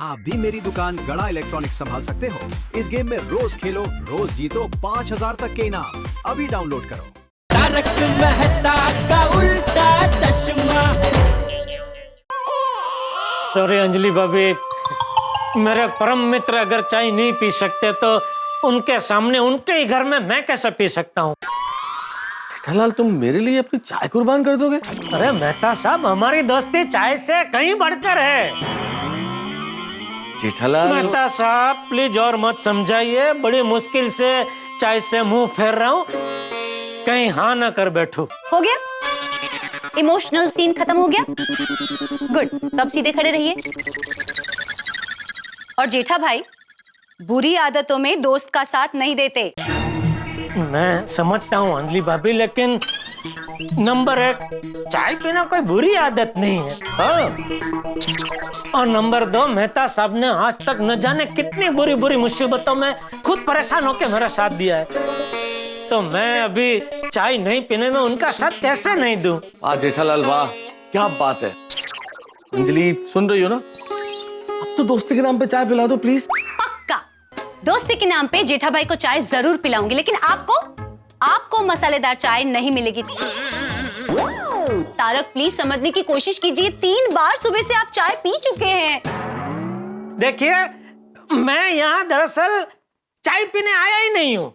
आप भी मेरी दुकान गड़ा इलेक्ट्रॉनिक्स संभाल सकते हो। इस गेम में रोज खेलो, रोज जीतो 5000 तक के इनाम। अभी डाउनलोड करो। तारक मेहता का उल्टा चश्मा। सॉरी अंजलि भाभी, मेरे परम मित्र अगर चाय नहीं पी सकते तो उनके सामने उनके ही घर में मैं कैसे पी सकता हूँ? जेठालाल, तुम मेरे लिए अपनी चाय कुर्बान कर दोगे? अरे मेहता साहब, हमारी दोस्ती चाय से कहीं बढ़कर है। जेठालाल, मेहता साहब प्लीज और मत समझाइए, बड़ी मुश्किल से चाय से मुंह फेर रहा हूँ, कहीं हाँ ना कर बैठो। हो गया? इमोशनल सीन खत्म हो गया? गुड, तब सीधे खड़े रहिए। और जेठा भाई, बुरी आदतों में दोस्त का साथ नहीं देते। मैं समझता हूँ अंजलि भाभी, लेकिन नंबर 1, चाय पीना कोई बुरी आदत नहीं है। हाँ। और नंबर 2, मेहता साहब ने आज तक न जाने कितनी बुरी बुरी मुसीबतों में खुद परेशान होकर मेरा साथ दिया है, तो मैं अभी चाय नहीं पीने में उनका साथ कैसे नहीं दूं? वाह जेठालाल, वाह क्या बात है। अंजलि सुन रही हो ना? अब तो दोस्ती के नाम पे चाय पिला दो प्लीज। पक्का दोस्ती के नाम पे जेठा भाई को चाय जरूर पिलाऊंगी, लेकिन आपको मसालेदार चाय नहीं मिलेगी। तारक प्लीज समझने की कोशिश कीजिए, 3 बार सुबह से आप चाय पी चुके हैं। देखिए, मैं यहाँ दरअसल चाय पीने आया ही नहीं हूँ।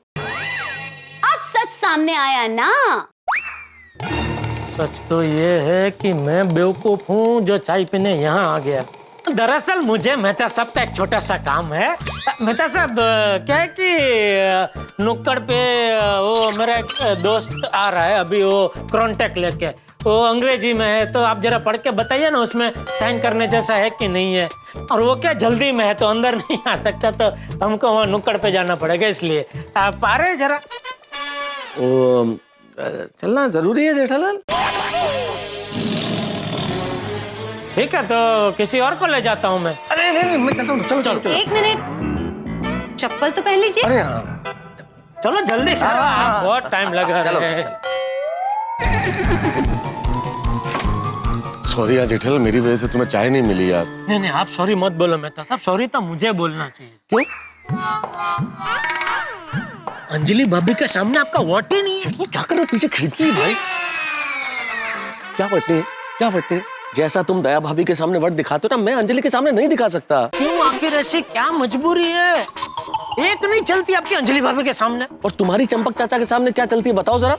अब सच सामने आया ना। सच तो ये है कि मैं बेवकूफ हूँ जो चाय पीने यहाँ आ गया। दरअसल मुझे मेहता साहब का एक छोटा सा काम है। मेहता साहब, क्या है कि नुक्कड़ पे वो मेरा एक दोस्त आ रहा है अभी, वो कॉन्टेक्ट लेके, वो अंग्रेजी में है, तो आप जरा पढ़ के बताइए ना उसमें साइन करने जैसा है कि नहीं है। और वो क्या जल्दी में है तो अंदर नहीं आ सकता, तो हमको वहाँ नुक्कड़ पे जाना पड़ेगा, इसलिए आप आ रहे जरा। चलना जरूरी है जेठालाल? ठीक है, तो किसी और को ले जाता हूँ मैं। अरे नहीं, मैं चलता हूँ। चलो। 1 मिनट, चप्पल तो पहन लीजिए। अरे हाँ, चलो जल्दी करो, आप बहुत टाइम लगा रहे हैं। सॉरी यार जेठालाल, मेरी वजह से तुम्हें चाय नहीं मिली यार। नहीं, आप सॉरी मत बोलो मेहता साहब, सॉरी तो मुझे बोलना चाहिए। क्यों? अंजलि भाभी के सामने आपका वोट ही नहीं है। वो क्या कर रहे हो? पीछे खिड़की है भाई। क्या बटने? जैसा तुम दया भाभी के सामने वर्ड दिखाते हो ना, मैं अंजलि के सामने नहीं दिखा सकता। क्यों? आखिर ऐसी क्या मजबूरी है? एक नहीं चलती आपकी अंजलि भाभी के सामने। और तुम्हारी चंपक चाचा के सामने क्या चलती है बताओ जरा।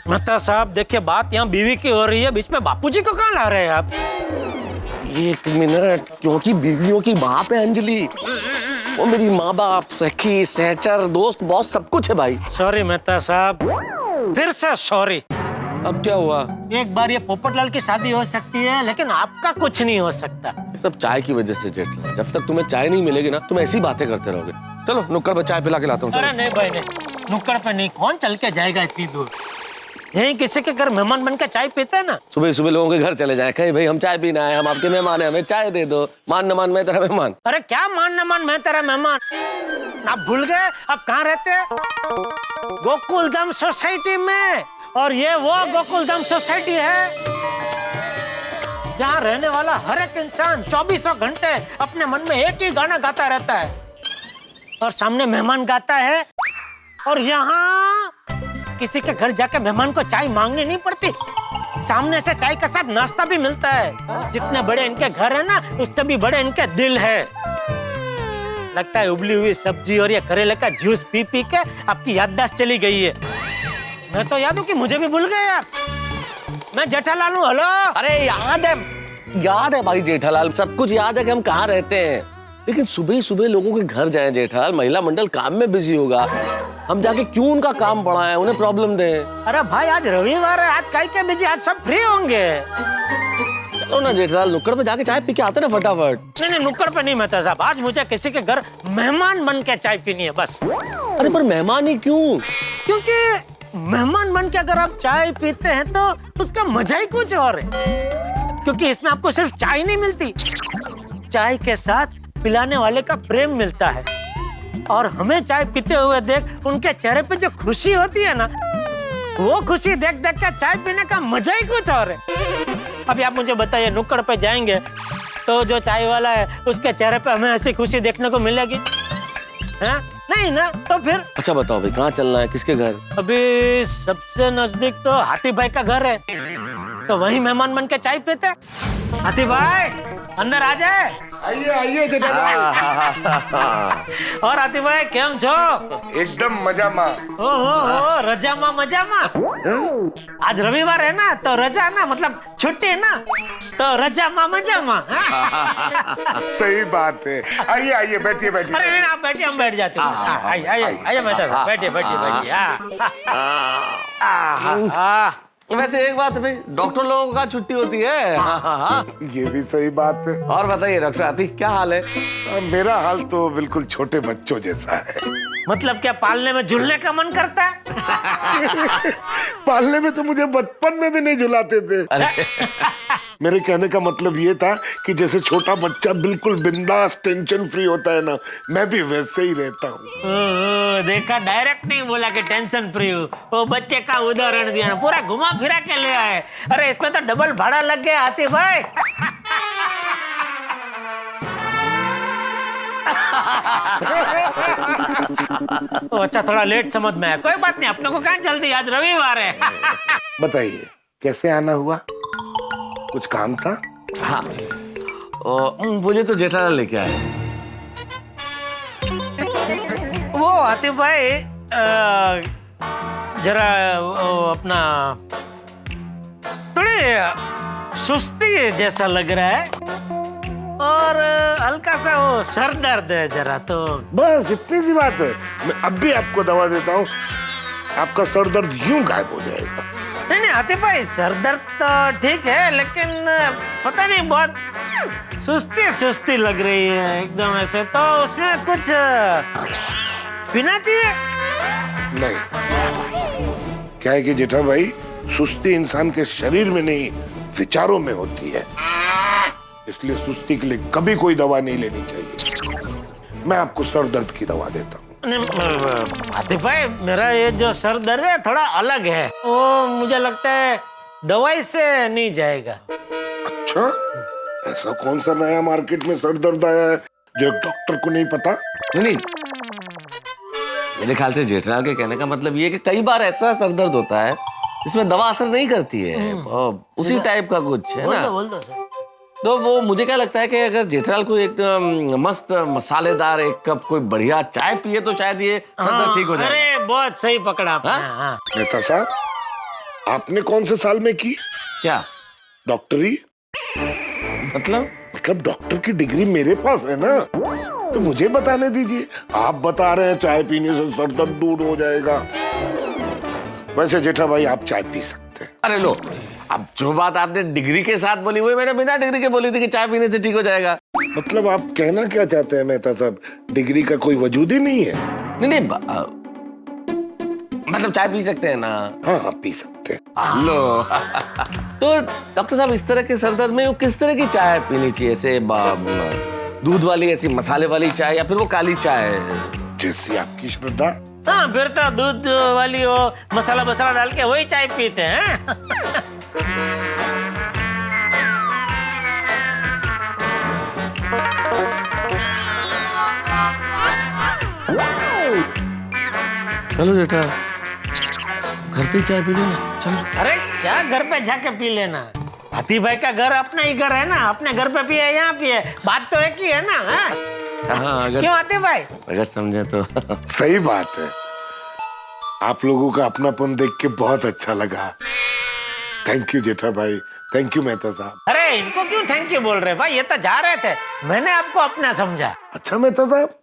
मेहता साहब देखिए, बात यहाँ बीवी की हो रही है, बीच में बापूजी को कहाँ ला रहे हैं आप? 1 मिनट, क्योंकि बीवियों की बाप है अंजलि। वो मेरी माँ बाप, सखी, सहचर, दोस्त, बॉस सब कुछ है भाई। सॉरी मेहता साहब, फिर से सॉरी। अब क्या हुआ? एक बार ये पोपटलाल की शादी हो सकती है, लेकिन आपका कुछ नहीं हो सकता। ये सब चाय की वजह से जेठलाल। जब तक तुम्हें चाय नहीं मिलेगी ना, तुम ऐसी बातें करते रहोगे। चलो नुक्कड़ पर चाय पिला के लाता हूँ। अरे नहीं भाई नहीं, नुक्कड़ पे नहीं, कौन चल के जाएगा इतनी दूर? यही किसी के घर मेहमान बन के चाय पीते हैं ना। सुबह सुबह लोगों के घर चले जाए, कहीं भाई हम चाय पीना है, हम आपके मेहमान हैं, हमें चाय दे दो। मान न मान मैं तेरा मेहमान। अरे क्या मान न मान, मैं तेरा मेहमान? आप भूल गए आप कहाँ रहते हैं? गोकुलधाम सोसाइटी में। और ये वो गोकुलधाम सोसाइटी है जहाँ रहने वाला हर एक इंसान 24 घंटे अपने मन में एक ही गाना गाता रहता है, और सामने मेहमान गाता है। और यहाँ किसी के घर जाके मेहमान को चाय मांगनी नहीं पड़ती, सामने से चाय के साथ नाश्ता भी मिलता है। जितने बड़े इनके घर है ना, उससे भी बड़े इनके दिल है। लगता है उबली हुई सब्जी और ये करेले का जूस पी पी के आपकी याददाश्त चली गई है। मैं तो याद हूँ कि मुझे भी भूल गए आप। मैं जेठालाल हूँ। हेलो। अरे याद है भाई जेठालाल, सब कुछ याद है कि हम कहाँ रहते हैं। लेकिन सुबह सुबह लोगों के घर जाए जेठालाल, महिला मंडल काम में बिजी होगा, हम जाके क्यों उनका काम बढ़ाएं, उन्हें प्रॉब्लम दें? अरे भाई आज रविवार है, आज काहे के बिजी, आज सब फ्री होंगे। चलो ना जेठालाल, नुक्कड़ पे जाके चाय पी के आते ना फटाफट। नहीं, नुक्कड़ पे नहीं मेहता साहब, आज मुझे किसी के घर मेहमान बन के चाय पीनी है बस। अरे पर मेहमान ही क्यों? क्योंकि मेहमान बन के अगर आप चाय पीते हैं तो उसका मजा ही कुछ और है। क्योंकि इसमें आपको सिर्फ चाय नहीं मिलती, चाय के साथ पिलाने वाले का प्रेम मिलता है। और हमें चाय पीते हुए देख उनके चेहरे पे जो खुशी होती है ना, वो खुशी देख देख कर चाय पीने का मजा ही कुछ और है। अभी आप मुझे बताइए, नुक्कड़ पे जाएंगे तो जो चाय वाला है उसके चेहरे पे हमें ऐसी खुशी देखने को मिलेगी? हाँ? नहीं ना, तो फिर अच्छा बताओ भाई, कहाँ चलना है, किसके घर? अभी सबसे नजदीक तो हाथी भाई का घर है, तो वहीं मेहमान बन के चाय पीते। हाथी भाई अंदर आ जाए। आइए आइए जेठालाल। और हाथी भाई केम छो? एकदम मजा माँ। ओहो रजा माँ मजा माँ। आज रविवार है ना, तो रजा ना मतलब छुट्टी है ना, तो रजा माँ मजा माँ। सही बात है। आइए आइए बैठिए बैठिए। अरे नहीं आप बैठिए, हम बैठ जाते हैं। आइए आइए आइए मेहता साहब, बैठिए बैठिए बैठिए। वैसे एक बात है भाई, डॉक्टर लोगों का छुट्टी होती है। ये भी सही बात है। और बताइए डॉक्टर आती, क्या हाल है? मेरा हाल तो बिल्कुल छोटे बच्चों जैसा है। मतलब क्या पालने में झूलने का मन करता है? पालने में तो मुझे बचपन में भी नहीं झुलाते थे। मेरे कहने का मतलब ये था कि जैसे छोटा बच्चा बिल्कुल बिंदास टेंशन फ्री होता है ना, मैं भी वैसे ही रहता हूँ। देखा, डायरेक्ट नहीं बोला कि टेंशन फ्री हूँ, वो बच्चे का उदाहरण दिया ना, पूरा घुमा फिरा के ले आए। अरे इसमें तो डबल भाड़ा लग गया हाथी भाई। तो अच्छा थोड़ा लेट समझ में आया, कोई बात नहीं, अपने को कहाँ जल्दी, आज रविवार है। बताइए कैसे आना हुआ? कुछ काम था? हाँ, मुझे तो जेठालाल लेके आए। वो हाथी भाई जरा अपना थोड़ी सुस्ती जैसा लग रहा है और हल्का सा वो सर दर्द है जरा, तो बस इतनी सी बात है। मैं अब भी आपको दवा देता हूँ, आपका सर दर्द यूं गायब हो जाएगा। नहीं नहीं हाथी भाई, सर दर्द तो ठीक है, लेकिन पता नहीं बहुत सुस्ती सुस्ती लग रही है एकदम ऐसे, तो उसमें कुछ पीना चाहिए। नहीं, क्या है कि जेठा भाई, सुस्ती इंसान के शरीर में नहीं विचारों में होती है, इसलिए सुस्ती के लिए कभी कोई दवा नहीं लेनी चाहिए। मैं आपको सर दर्द की दवा देता हूँ। हाथी भाई मेरा ये जो सर दर्द है थोड़ा अलग है, वो मुझे लगता है दवाई से नहीं जाएगा। अच्छा, ऐसा कौन सा नया मार्केट में सर दर्द आया है जो एक डॉक्टर को नहीं पता? नहीं, मेरे ख्याल से जेठलाल के कहने का मतलब ये कि कई बार ऐसा सर दर्द होता है इसमें दवा असर नहीं करती है, उसी टाइप का कुछ है ना। बोल दो सर। तो वो मुझे क्या लगता है कि अगर जेठालाल को एक मस्त मसालेदार एक कप कोई बढ़िया चाय पिए तो शायद ये सर दर्द ठीक हो जाए। अरे बहुत सही पकड़ा आपने। हाँ? मेहता साहब, आपने कौन से साल में की क्या डॉक्टरी? मतलब डॉक्टर की डिग्री मेरे पास है ना, तो मुझे बताने दीजिए। आप बता रहे हैं चाय पीने से सर दर्द दूर हो जाएगा। वैसे जेठा भाई आप चाय पी सकते हैं। अरे लो, अब जो बात आपने डिग्री के साथ बोली वही मैंने बिना डिग्री के बोली थी कि चाय पीने से ठीक हो जाएगा। मतलब आप कहना क्या चाहते हैं मेहता साहब, डिग्री का कोई वजूद ही नहीं है? नहीं, मतलब चाय पी सकते हैं ना? हाँ पी सकते हैं। लो तो डॉक्टर साहब, इस तरह के सर दर्द में किस तरह की चाय पीनी चाहिए? ऐसे दूध वाली, ऐसी मसाले वाली चाय, या फिर वो काली चाय? जैसी आपकी श्रद्धा। हाँ, फिर तो दूध वाली वो मसाला डाल के वही चाय पीते हैं। चलो जेठा, घर पे चाय पी लेना, चलो। अरे क्या घर पे जाके पी लेना, हाथी भाई का घर अपना ही घर है ना, अपने घर पे पिए यहाँ पिए, बात तो एक ही है ना। हाँ, क्यों हाथी भाई? अगर समझे तो। सही बात है। आप लोगों का अपनापन देख के बहुत अच्छा लगा। थैंक यू जेठा भाई, थैंक यू मेहता साहब। अरे इनको क्यों थैंक यू बोल रहे भाई, ये तो जा रहे थे, मैंने आपको अपना समझा। अच्छा मेहता साहब,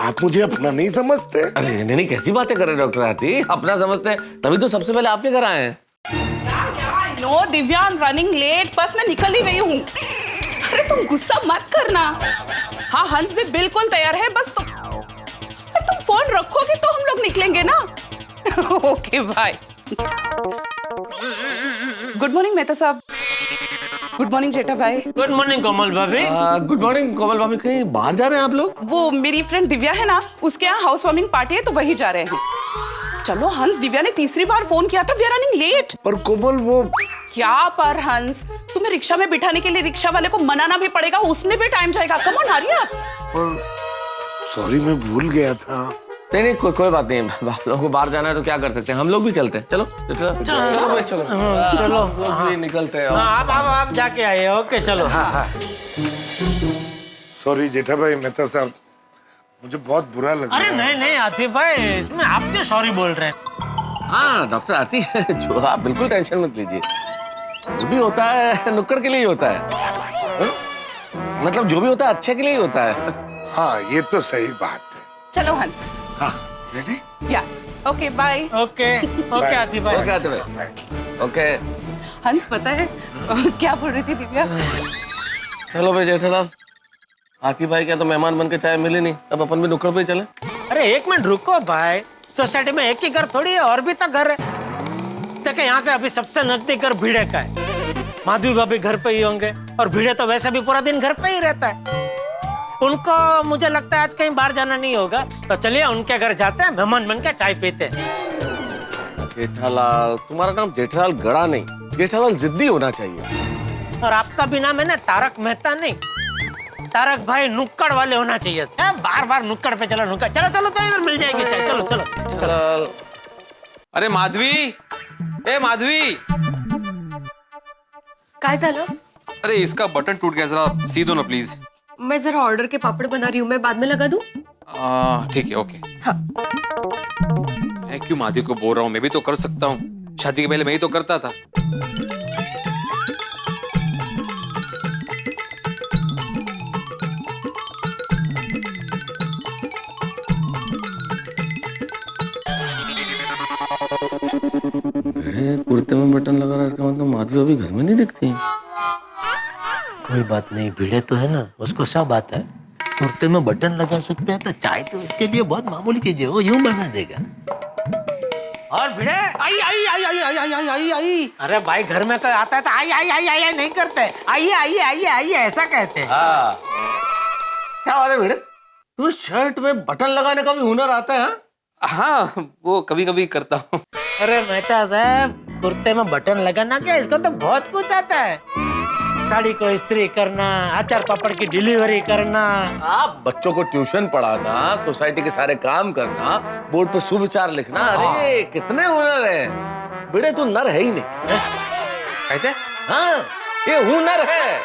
आप मुझे अपना नहीं समझते? अरे नहीं, कैसी बातें कर रहे डॉक्टर हाथी, अपना समझते हैं तभी तो सबसे पहले आपके घर आए हैं। No Divya, I am running late, बस मैं निकल ही रही हूँ। अरे तुम गुस्सा मत करना। हाँ, हंस भी बिल्कुल तैयार है, बस तुम फोन रखोगे तो हम लोग निकलेंगे ना। Okay bye. Good morning Mehta साहब। गुड मॉर्निंग जेठा भाई। गुड मॉर्निंग कोमल भाभी। गुड मॉर्निंग कोमल भाभी, कहीं बाहर जा रहे हैं आप लोग? वो मेरी फ्रेंड दिव्या है ना, उसके यहाँ हाउस वार्मिंग पार्टी है, तो वही जा रहे हैं। चलो हंस, दिव्या ने तीसरी बार फोन किया था, वी आर रनिंग लेट। पर कोमल वो क्या पर हंस, तुम्हें रिक्शा में बिठाने के लिए रिक्शा वाले को मनाना भी पड़ेगा, उसमें भी टाइम जाएगा। Come on hurry up. पर सॉरी, मैं भूल गया था। नहीं, कोई बात नहीं। आप लोगों को बाहर जाना है तो क्या कर सकते हैं, हम लोग भी चलते हैं। चलो भाई, चलो चलो भी निकलते हैं। आप जाके आइए। ओके चलो। हाँ। सॉरी जेठा भाई, मेहता साहब, मुझे बहुत बुरा लग अरे रहा है। नहीं आतिफ भाई, इसमें आप क्यों सॉरी बोल रहे हैं? हाँ डॉक्टर आती है जो, आप बिल्कुल टेंशन मत लीजिए। जो भी होता है नुक्कड़ के लिए ही होता है। मतलब जो भी होता है अच्छे के लिए ही होता है। हाँ, ये तो सही बात है। चलो हंस। हाँ, रेडी? या ओके बाय। ओके आतिफ भाई। ओके आते भाई, ओके। हंस पता है क्या बोल रही थी दिव्या? चलो भाई जेठालाल, आती भाई क्या तो मेहमान बन के चाय मिली नहीं, अब अपन भी नुक्कड़ पे ही चले। अरे एक मिनट रुको भाई, सोसाइटी में एक ही घर थोड़ी है, और भी तो घर है। देखो यहाँ से अभी सबसे नजदीक घर भिड़े का है। माधवी भाभी घर पे ही होंगे, और भिड़े तो वैसे भी पूरा दिन घर पे ही रहता है। उनको मुझे लगता है आज कहीं बाहर जाना नहीं होगा, तो चलिए उनके घर जाते हैं, मेहमान बन के चाय पीते हैं। जेठालाल, तुम्हारा नाम जेठालाल गड़ा नहीं, जेठालाल जिद्दी होना चाहिए। और आपका भी नाम है ना तारक मेहता नहीं, तारक भाई नुक्कड़ वाले होना चाहिए। बार बार नुक्कड़ पे चलो, नुक्कड़। चलो इधर मिल जाएगी चाय। चलो। अरे माधवी, ए माधवी, काय झालं? अरे इसका बटन टूट गया, जरा सी दो ना प्लीज। मैं जरा ऑर्डर के पापड़ बना रही हूँ, मैं बाद में लगा दूँ? ठीक है, ओके। हाँ। मैं क्यों माधवी को बोल रहा हूँ, मैं भी तो कर सकता हूँ। शादी के पहले मैं ही तो करता था। कुर्ते में बटन लगा रहा है, इसका मतलब माधवी अभी घर में नहीं दिखती है। कोई बात नहीं, भिड़े तो है ना, उसको सब आता है। कुर्ते में बटन लगा सकते हैं तो चाय तो उसके लिए बहुत मामूली चीज है, वो यूं बना देगा। और भिड़े आई। अरे भाई घर में कोई आता है तो आई नहीं करते, आइए ऐसा कहते हैं। हाँ। क्या बात है भिड़े, तू शर्ट में बटन लगाने का भी हुनर आता है? हाँ, वो कभी कभी करता हूँ। अरे मेहता साहब, कुर्ते में बटन लगाना क्या, इसको तो बहुत कुछ आता है। साड़ी को इस्त्री करना, अचार पापड़ की डिलीवरी करना, आप बच्चों को ट्यूशन पढ़ाना, सोसाइटी के सारे काम करना, बोर्ड पे सुविचार लिखना, अरे कितने हुनर है। भिड़े तू नर है ही नहीं। कहते? हाँ, ये हुनर है।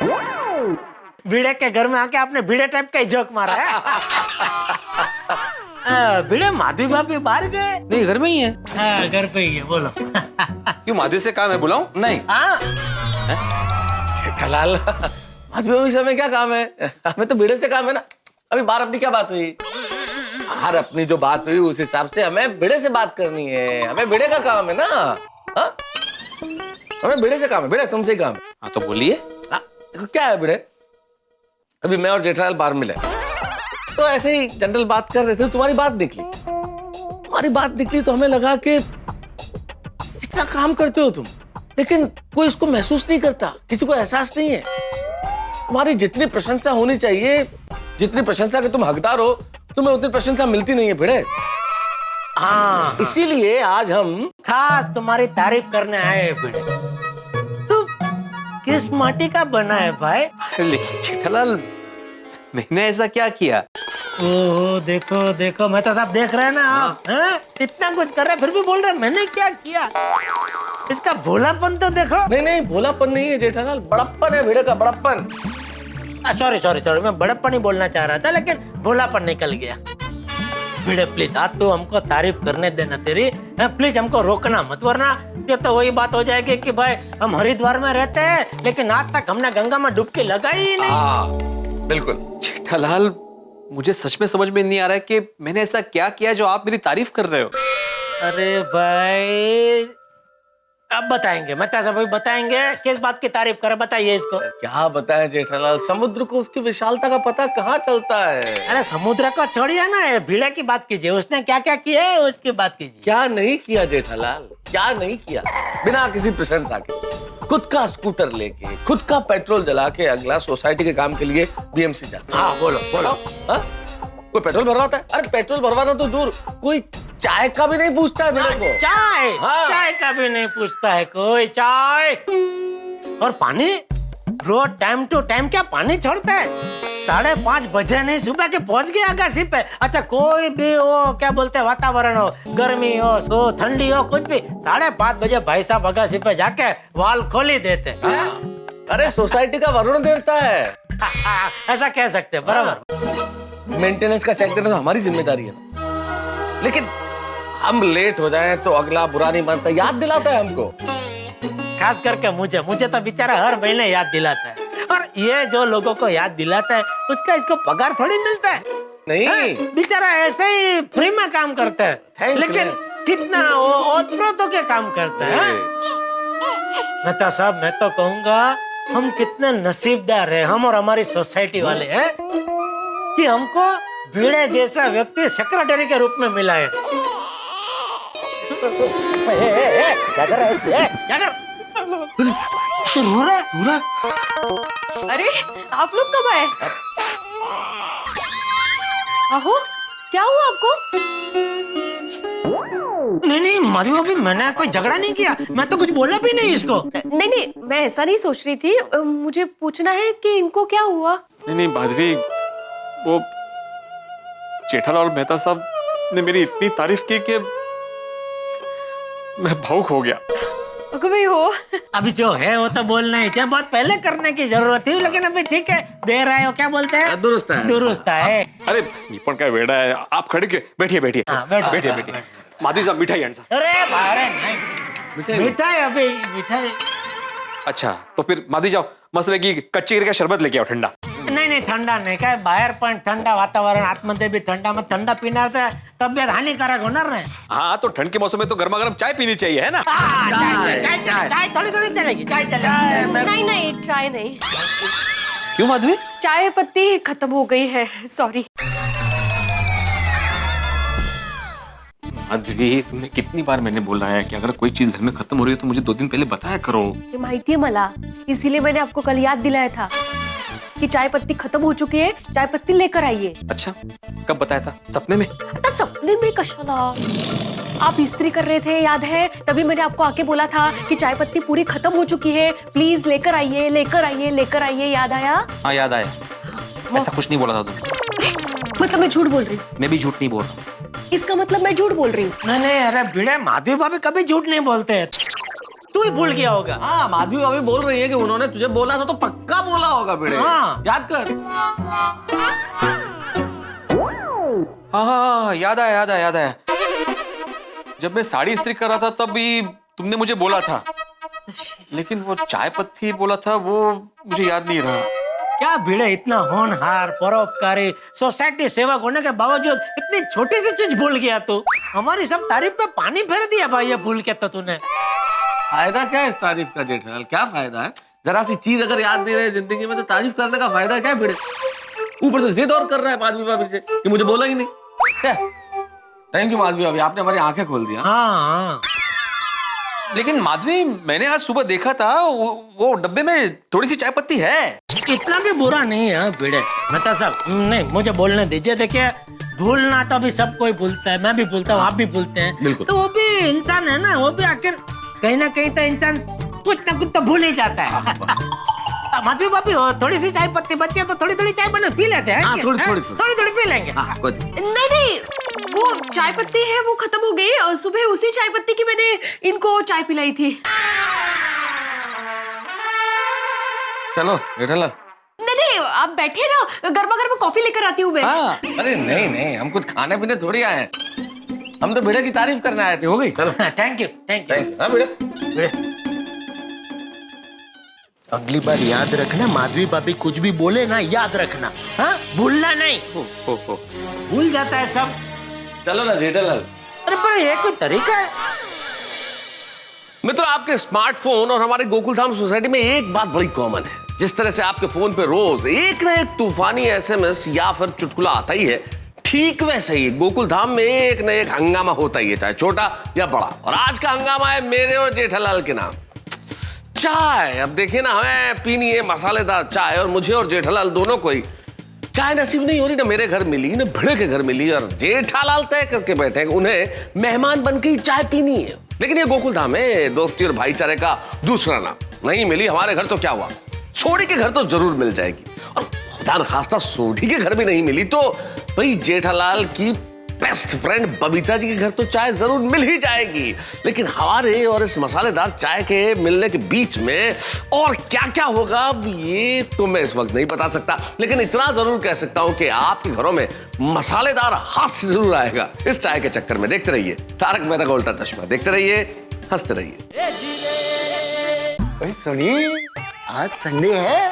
भिड़े के घर में आके आपने भिड़े टाइप का ही जोक मारा है। भिड़े माधवी भाभी बाहर गए? नहीं, घर में ही है। हाँ, घर पे ही है, बोलो। क्यों, माधवी से काम है, बुलाऊं? नहीं। जेठालाल, माधवी भाभी से हमें क्या काम है, हमें तो भिड़े से काम है ना। अभी बाहर अपनी क्या बात हुई, बाहर अपनी जो बात हुई उस हिसाब से हमें भिड़े से बात करनी है। हमें भिड़े का काम है ना। हाँ? हमें भिड़े से काम है, भिड़े तुमसे काम है। हाँ तो बोलिए। देखो क्या है भिड़े, अभी मैं और जेठालाल बाहर मिले तो ऐसे ही जनरल बात कर रहे थे, तुम्हारी बात दिख ली। तुम्हारी बात दिख ली तो हमें लगा कि इतना काम करते हो तुम, लेकिन कोई इसको महसूस नहीं करता, किसी को एहसास नहीं है। तुम्हारी जितनी प्रशंसा होनी चाहिए, जितनी प्रशंसा के तुम हकदार हो, तुम्हें उतनी प्रशंसा मिलती नहीं है भिड़े। हाँ, इसीलिए आज हम खास तुम्हारी तारीफ करने आए हैं भिड़े। तू किस माटी का बना है भाई? लेकिन जेठालाल, मैंने ऐसा क्या किया? ओह देखो मेहता साहब, देख रहे हैं ना आप? हैं? इतना कुछ कर रहे हैं फिर भी बोल रहे हैं मैंने क्या किया। इसका भोलापन तो देखो। नहीं, भोलापन नहीं है जेठालाल, बड़प्पन है भिड़े का, बड़प्पन। सॉरी, मैं बड़प्पन ही बोलना चाह रहा था, लेकिन भोलापन निकल गया। भिड़े प्लीज, आज तो हमको तारीफ करने देना तेरी, प्लीज हमको रोकना मत, वरना ये तो वही बात हो जाएगी कि भाई हम हरिद्वार में रहते हैं लेकिन आज तक हमने गंगा में डुबकी लगाई ही नहीं। बिल्कुल। जेठालाल, मुझे सच में समझ में नहीं आ रहा है कि मैंने ऐसा क्या किया जो आप मेरी तारीफ कर रहे हो। अरे भाई, अब बताएंगे, मेहता साहब अभी बताएंगे किस बात की तारीफ करे, बताइए इसको। क्या बताएं जेठालाल, समुद्र को उसकी विशालता का पता कहाँ चलता है। अरे समुद्र को छोड़िए ना, भिड़े की बात कीजिए, उसने क्या क्या किया है उसकी बात कीजिए। क्या नहीं किया जेठालाल, क्या नहीं किया, बिना किसी प्रशंसा के खुद का स्कूटर लेके, खुद का पेट्रोल जला के अगला सोसाइटी के काम के लिए बीएमसी जाता। हाँ बोलो। हाँ? कोई पेट्रोल भरवाता है? अरे पेट्रोल भरवाना तो दूर, कोई चाय का भी नहीं पूछता है भिड़े को। चाय? हाँ। चाय का भी नहीं पूछता है कोई, चाय और पानी रोज टाइम टू टाइम क्या पानी छोड़ता है? 5:30 बजे नहीं सुबह के पहुंच गया अगासी पे। अच्छा कोई भी हो, क्या बोलते हैं, वातावरण हो, गर्मी हो ठंडी हो, कुछ भी 5:30 बजे भाई साहब अगासी पे जाके वाल खोली देते। अरे सोसाइटी का वरुण देवता है। ऐसा कह सकते हैं, बराबर। मेंटेनेंस का चेक देना तो हमारी जिम्मेदारी है, लेकिन हम लेट हो जाएं तो अगला बुरा नहीं मानता, याद दिलाता है हमको। खास करके मुझे तो बेचारा हर महीने याद दिलाता है। और ये जो लोगों को याद दिलाता है उसका इसको पगार थोड़ी मिलता है। नहीं, बेचारा ऐसे ही फ्री में काम करता है, लेकिन कितना वो ओतप्रोतों के काम करता है। मेहता साहब, मैं तो कहूँगा हम कितने नसीबदार हैं, हम और हमारी सोसाइटी वाले हैं, कि हमको भिड़े जैसा व्यक्ति सेक्रेटरी के रूप में मिला है। क्या कर रहा है? क्या कर? तू रो रहा? अरे आप लोग कब आए? आहो, क्या हुआ आपको? नहीं माधवी भाभी, मैंने कोई झगड़ा नहीं किया, मैं तो कुछ बोला भी नहीं इसको। नहीं, मैं ऐसा नहीं सोच रही थी। मुझे पूछना है कि इनको क्या हुआ? नहीं माधवी, वो जेठालाल और मेहता साहब ने मेरी इतनी तारीफ की कि मैं भावुक हो गया। कभी हो अभी जो है वो तो बोलना ही चाहिए, बहुत पहले करने की जरूरत थी, लेकिन अभी ठीक है, दे रहे हो, क्या बोलते हैं, दुरुस्त है। अरे निपण का वेड़ा है, आप खड़े के बैठिए बैठिए। हाँ, बैठिए। माधवी साहब मिठाई आंट साहब। अरे बाहर नहीं, मिठाई अभी मिठाई। अच्छा तो फिर माधवी जाओ, मस्त है कि कच्ची केरी का शरबत लेके आओ ठंडा। नहीं ठंडा नहीं, काय बाहेर पण ठंडा वातावरण, आतमध्ये भी ठंडा, मग ठंडा पिणार तर तब्येत हानिकारक होणार नाही। हाँ तो ठंड के मौसम में तो गर्मा गर्म चाय पीनी चाहिए, है ना? चाय थोड़ी चलेगी, चाय चलेगी। नहीं, चाय नहीं। क्यों माधवी? चाय पत्ती खत्म हो गई है, सॉरी। माधवी, तुमने कितनी बार मैंने बोला है कि अगर कोई चीज घर में खत्म हो रही है तो मुझे 2 दिन पहले बताया करो। ये माहिती है मला, इसीलिए मैंने आपको कल याद दिलाया था कि चाय पत्ती खत्म हो चुकी है, चाय पत्ती लेकर आइए। अच्छा, कब बताया था? सपने में? आता सपने में कशाला? आप इस्त्री कर रहे थे, याद है? तभी मैंने आपको आके बोला था कि चाय पत्ती पूरी खत्म हो चुकी है, प्लीज लेकर आइए, याद आया? हाँ याद आया। ऐसा कुछ नहीं बोला था तुम। मतलब मैं झूठ बोल रही हूँ? मैं भी झूठ नहीं बोल रहा। इसका मतलब मैं झूठ बोल रही हूँ? नहीं, अरे भिड़े, माधवी भाभी कभी झूठ नहीं बोलते, तू ही भूल गया होगा। हाँ, माधवी भाभी बोल रही है कि उन्होंने तुझे बोला था तो पक्का बोला होगा बेटे। हाँ। याद कर। हाँ याद आया। जब मैं साड़ी इस्त्री कर रहा था तब भी तुमने मुझे बोला था, लेकिन वो चाय पत्ती बोला था वो मुझे याद नहीं रहा। क्या भिड़े, इतना होनहार, परोपकारी, सोसाइटी सेवक होने के बावजूद इतनी छोटी सी चीज भूल गया तू। हमारी सब तारीफ पे पानी फेर दिया भाई, ये भूल के तो तूने। फायदा क्या है इस तारीफ का जेठालाल? क्या फायदा है? जरा सी चीज अगर याद नहीं रहे जिंदगी में तो तारीफ करने का फायदा क्या है भिड़े? ऊपर से जिद और कर रहा है माधवी भाभी से कि मुझे बोला ही नहीं। थैंक यू माधवी भाभी, आपने हमारी आंखें खोल दिया। हाँ। लेकिन माधवी, मैंने आज सुबह देखा था वो डब्बे में थोड़ी सी चाय पत्ती है। इतना भी बुरा नहीं है भिड़े। मतलब सब नहीं, मुझे बोलने दीजिए। देखिए, भूलना तो अभी सब कोई भूलता है, मैं भी भूलता हूँ, आप भी भूलते हैं, तो वो भी इंसान है ना, वो भी आखिर कहीं ना कहीं तो इंसान कुछ ना कुछ तो भूल ही जाता है। माधवी भाभी, थोड़ी सी चाय पत्ती बची है तो थोड़ी चाय बना पी लेते हैं। हाँ, थोड़ी पी लेंगे। नहीं, वो चाय पत्ती है वो खत्म हो गई। सुबह उसी चाय पत्ती की मैंने इनको चाय पिलाई थी। चलो जेठालाल। नहीं, आप बैठे ना, गर्मा गर्म कॉफी लेकर आती हूँ मैं। हाँ। अरे नहीं, हम कुछ खाने पीने थोड़ी आए हैं, हम तो भिड़े की तारीफ करने आए थे। हो गई? चलो। Thank you. हाँ भिड़े। अगली बार याद रखना, माधवी भाभी कुछ भी बोले ना, याद रखना, हाँ, भूलना नहीं। भूल जाता है सब। चलो ना जेठालाल। अरे पर ये कोई तरीका है? मित्रों, आपके स्मार्टफोन और हमारे गोकुलधाम सोसाइटी में एक बात बड़ी कॉमन है। जिस तरह से आपके फोन पे रोज एक न एक तूफानी एसएमएस या फिर चुटकुला आता ही है, ठीक वैसे ही गोकुलधाम में एक न एक हंगामा होता ही है, चाहे छोटा या बड़ा। और आज का हंगामा है मेरे और जेठालाल के नाम, चाय। अब देखिए ना, हमें पीनी है मसालेदार चाय, और मुझे और जेठालाल दोनों को ही चाय नसीब नहीं हो रही। ना मेरे घर मिली, ना भिड़े के घर मिली, और जेठालाल तय करके बैठे उन्हें मेहमान बन के ही चाय पीनी है। लेकिन ये गोकुल धाम है दोस्ती और भाईचारे का दूसरा नाम। नहीं मिली हमारे घर तो क्या हुआ, सोडी के घर तो जरूर मिल जाएगी। और खुदा न खास्ता सोडी के घर भी नहीं मिली तो भाई जेठालाल की बेस्ट फ्रेंड बबीता जी के घर तो चाय जरूर मिल ही जाएगी। लेकिन हमारे और इस मसालेदार चाय के मिलने के बीच में और क्या क्या होगा ये तो मैं इस वक्त नहीं बता सकता, लेकिन इतना जरूर कह सकता हूं कि आपके घरों में मसालेदार हास्य जरूर आएगा इस चाय के चक्कर में। देखते रहिए तारक मेहता का उल्टा चश्मा, देखते रहिए, हंसते रहिए। सुनिए, आज संडे है।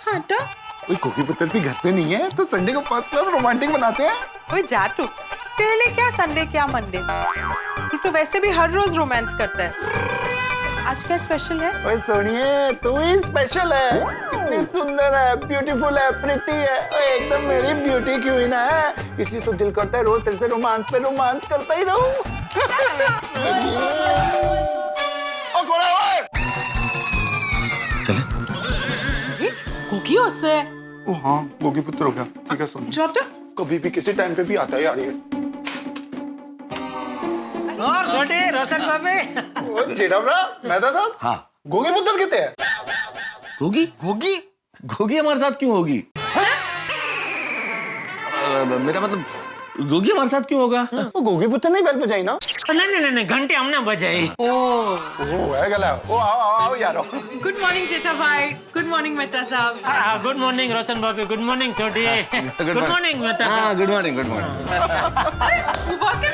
हाँ तो कोई कोकी पुत्र भी घर पे नहीं है तो संडे को फर्स्ट क्लास रोमांटिक बनाते हैं। ओए जाटू, तेरे लिए क्या संडे क्या मंडे, तू तो वैसे भी हर रोज रोमांस करता है। आज क्या स्पेशल है? ओए सुनिए, तू ही स्पेशल है। कितनी सुंदर है, ब्यूटीफुल है, प्रिटी है, ओए एकदम मेरी ब्यूटी क्वीन है। इसलिए तो दिल करता है रोज तेरे से रोमांस पे रोमांस करता ही रहूं। ओ कौन है ओए? कुकी उससे ओ हाँ, गोगी पुत्र हो गया। ठीक है सुन, जाटू कभी भी किसी टाइम पे भी आता है यार ये। और छोटे रोशन बाबे। ओ जेठाभरा, मेहता साहब। हाँ, गोगी पुत्र कितने हैं? गोगी गोगी गोगी हमारे साथ क्यों होगी? मेरा मतलब गोगी हमारे साथ क्यों होगा? वो गोगी पुत्र नहीं बेल बजाई ना? नहीं घंटे हमने बजाई। ओ है गला। ओ आओ यार। गुड मॉर्निंग जेठा भाई, गुड मॉर्निंग मेहता साहब। गुड मॉर्निंग रोशन बाबी, गुड मॉर्निंग छोटी, गुड मॉर्निंग मेहता साहब। Good morning, good morning. उबा के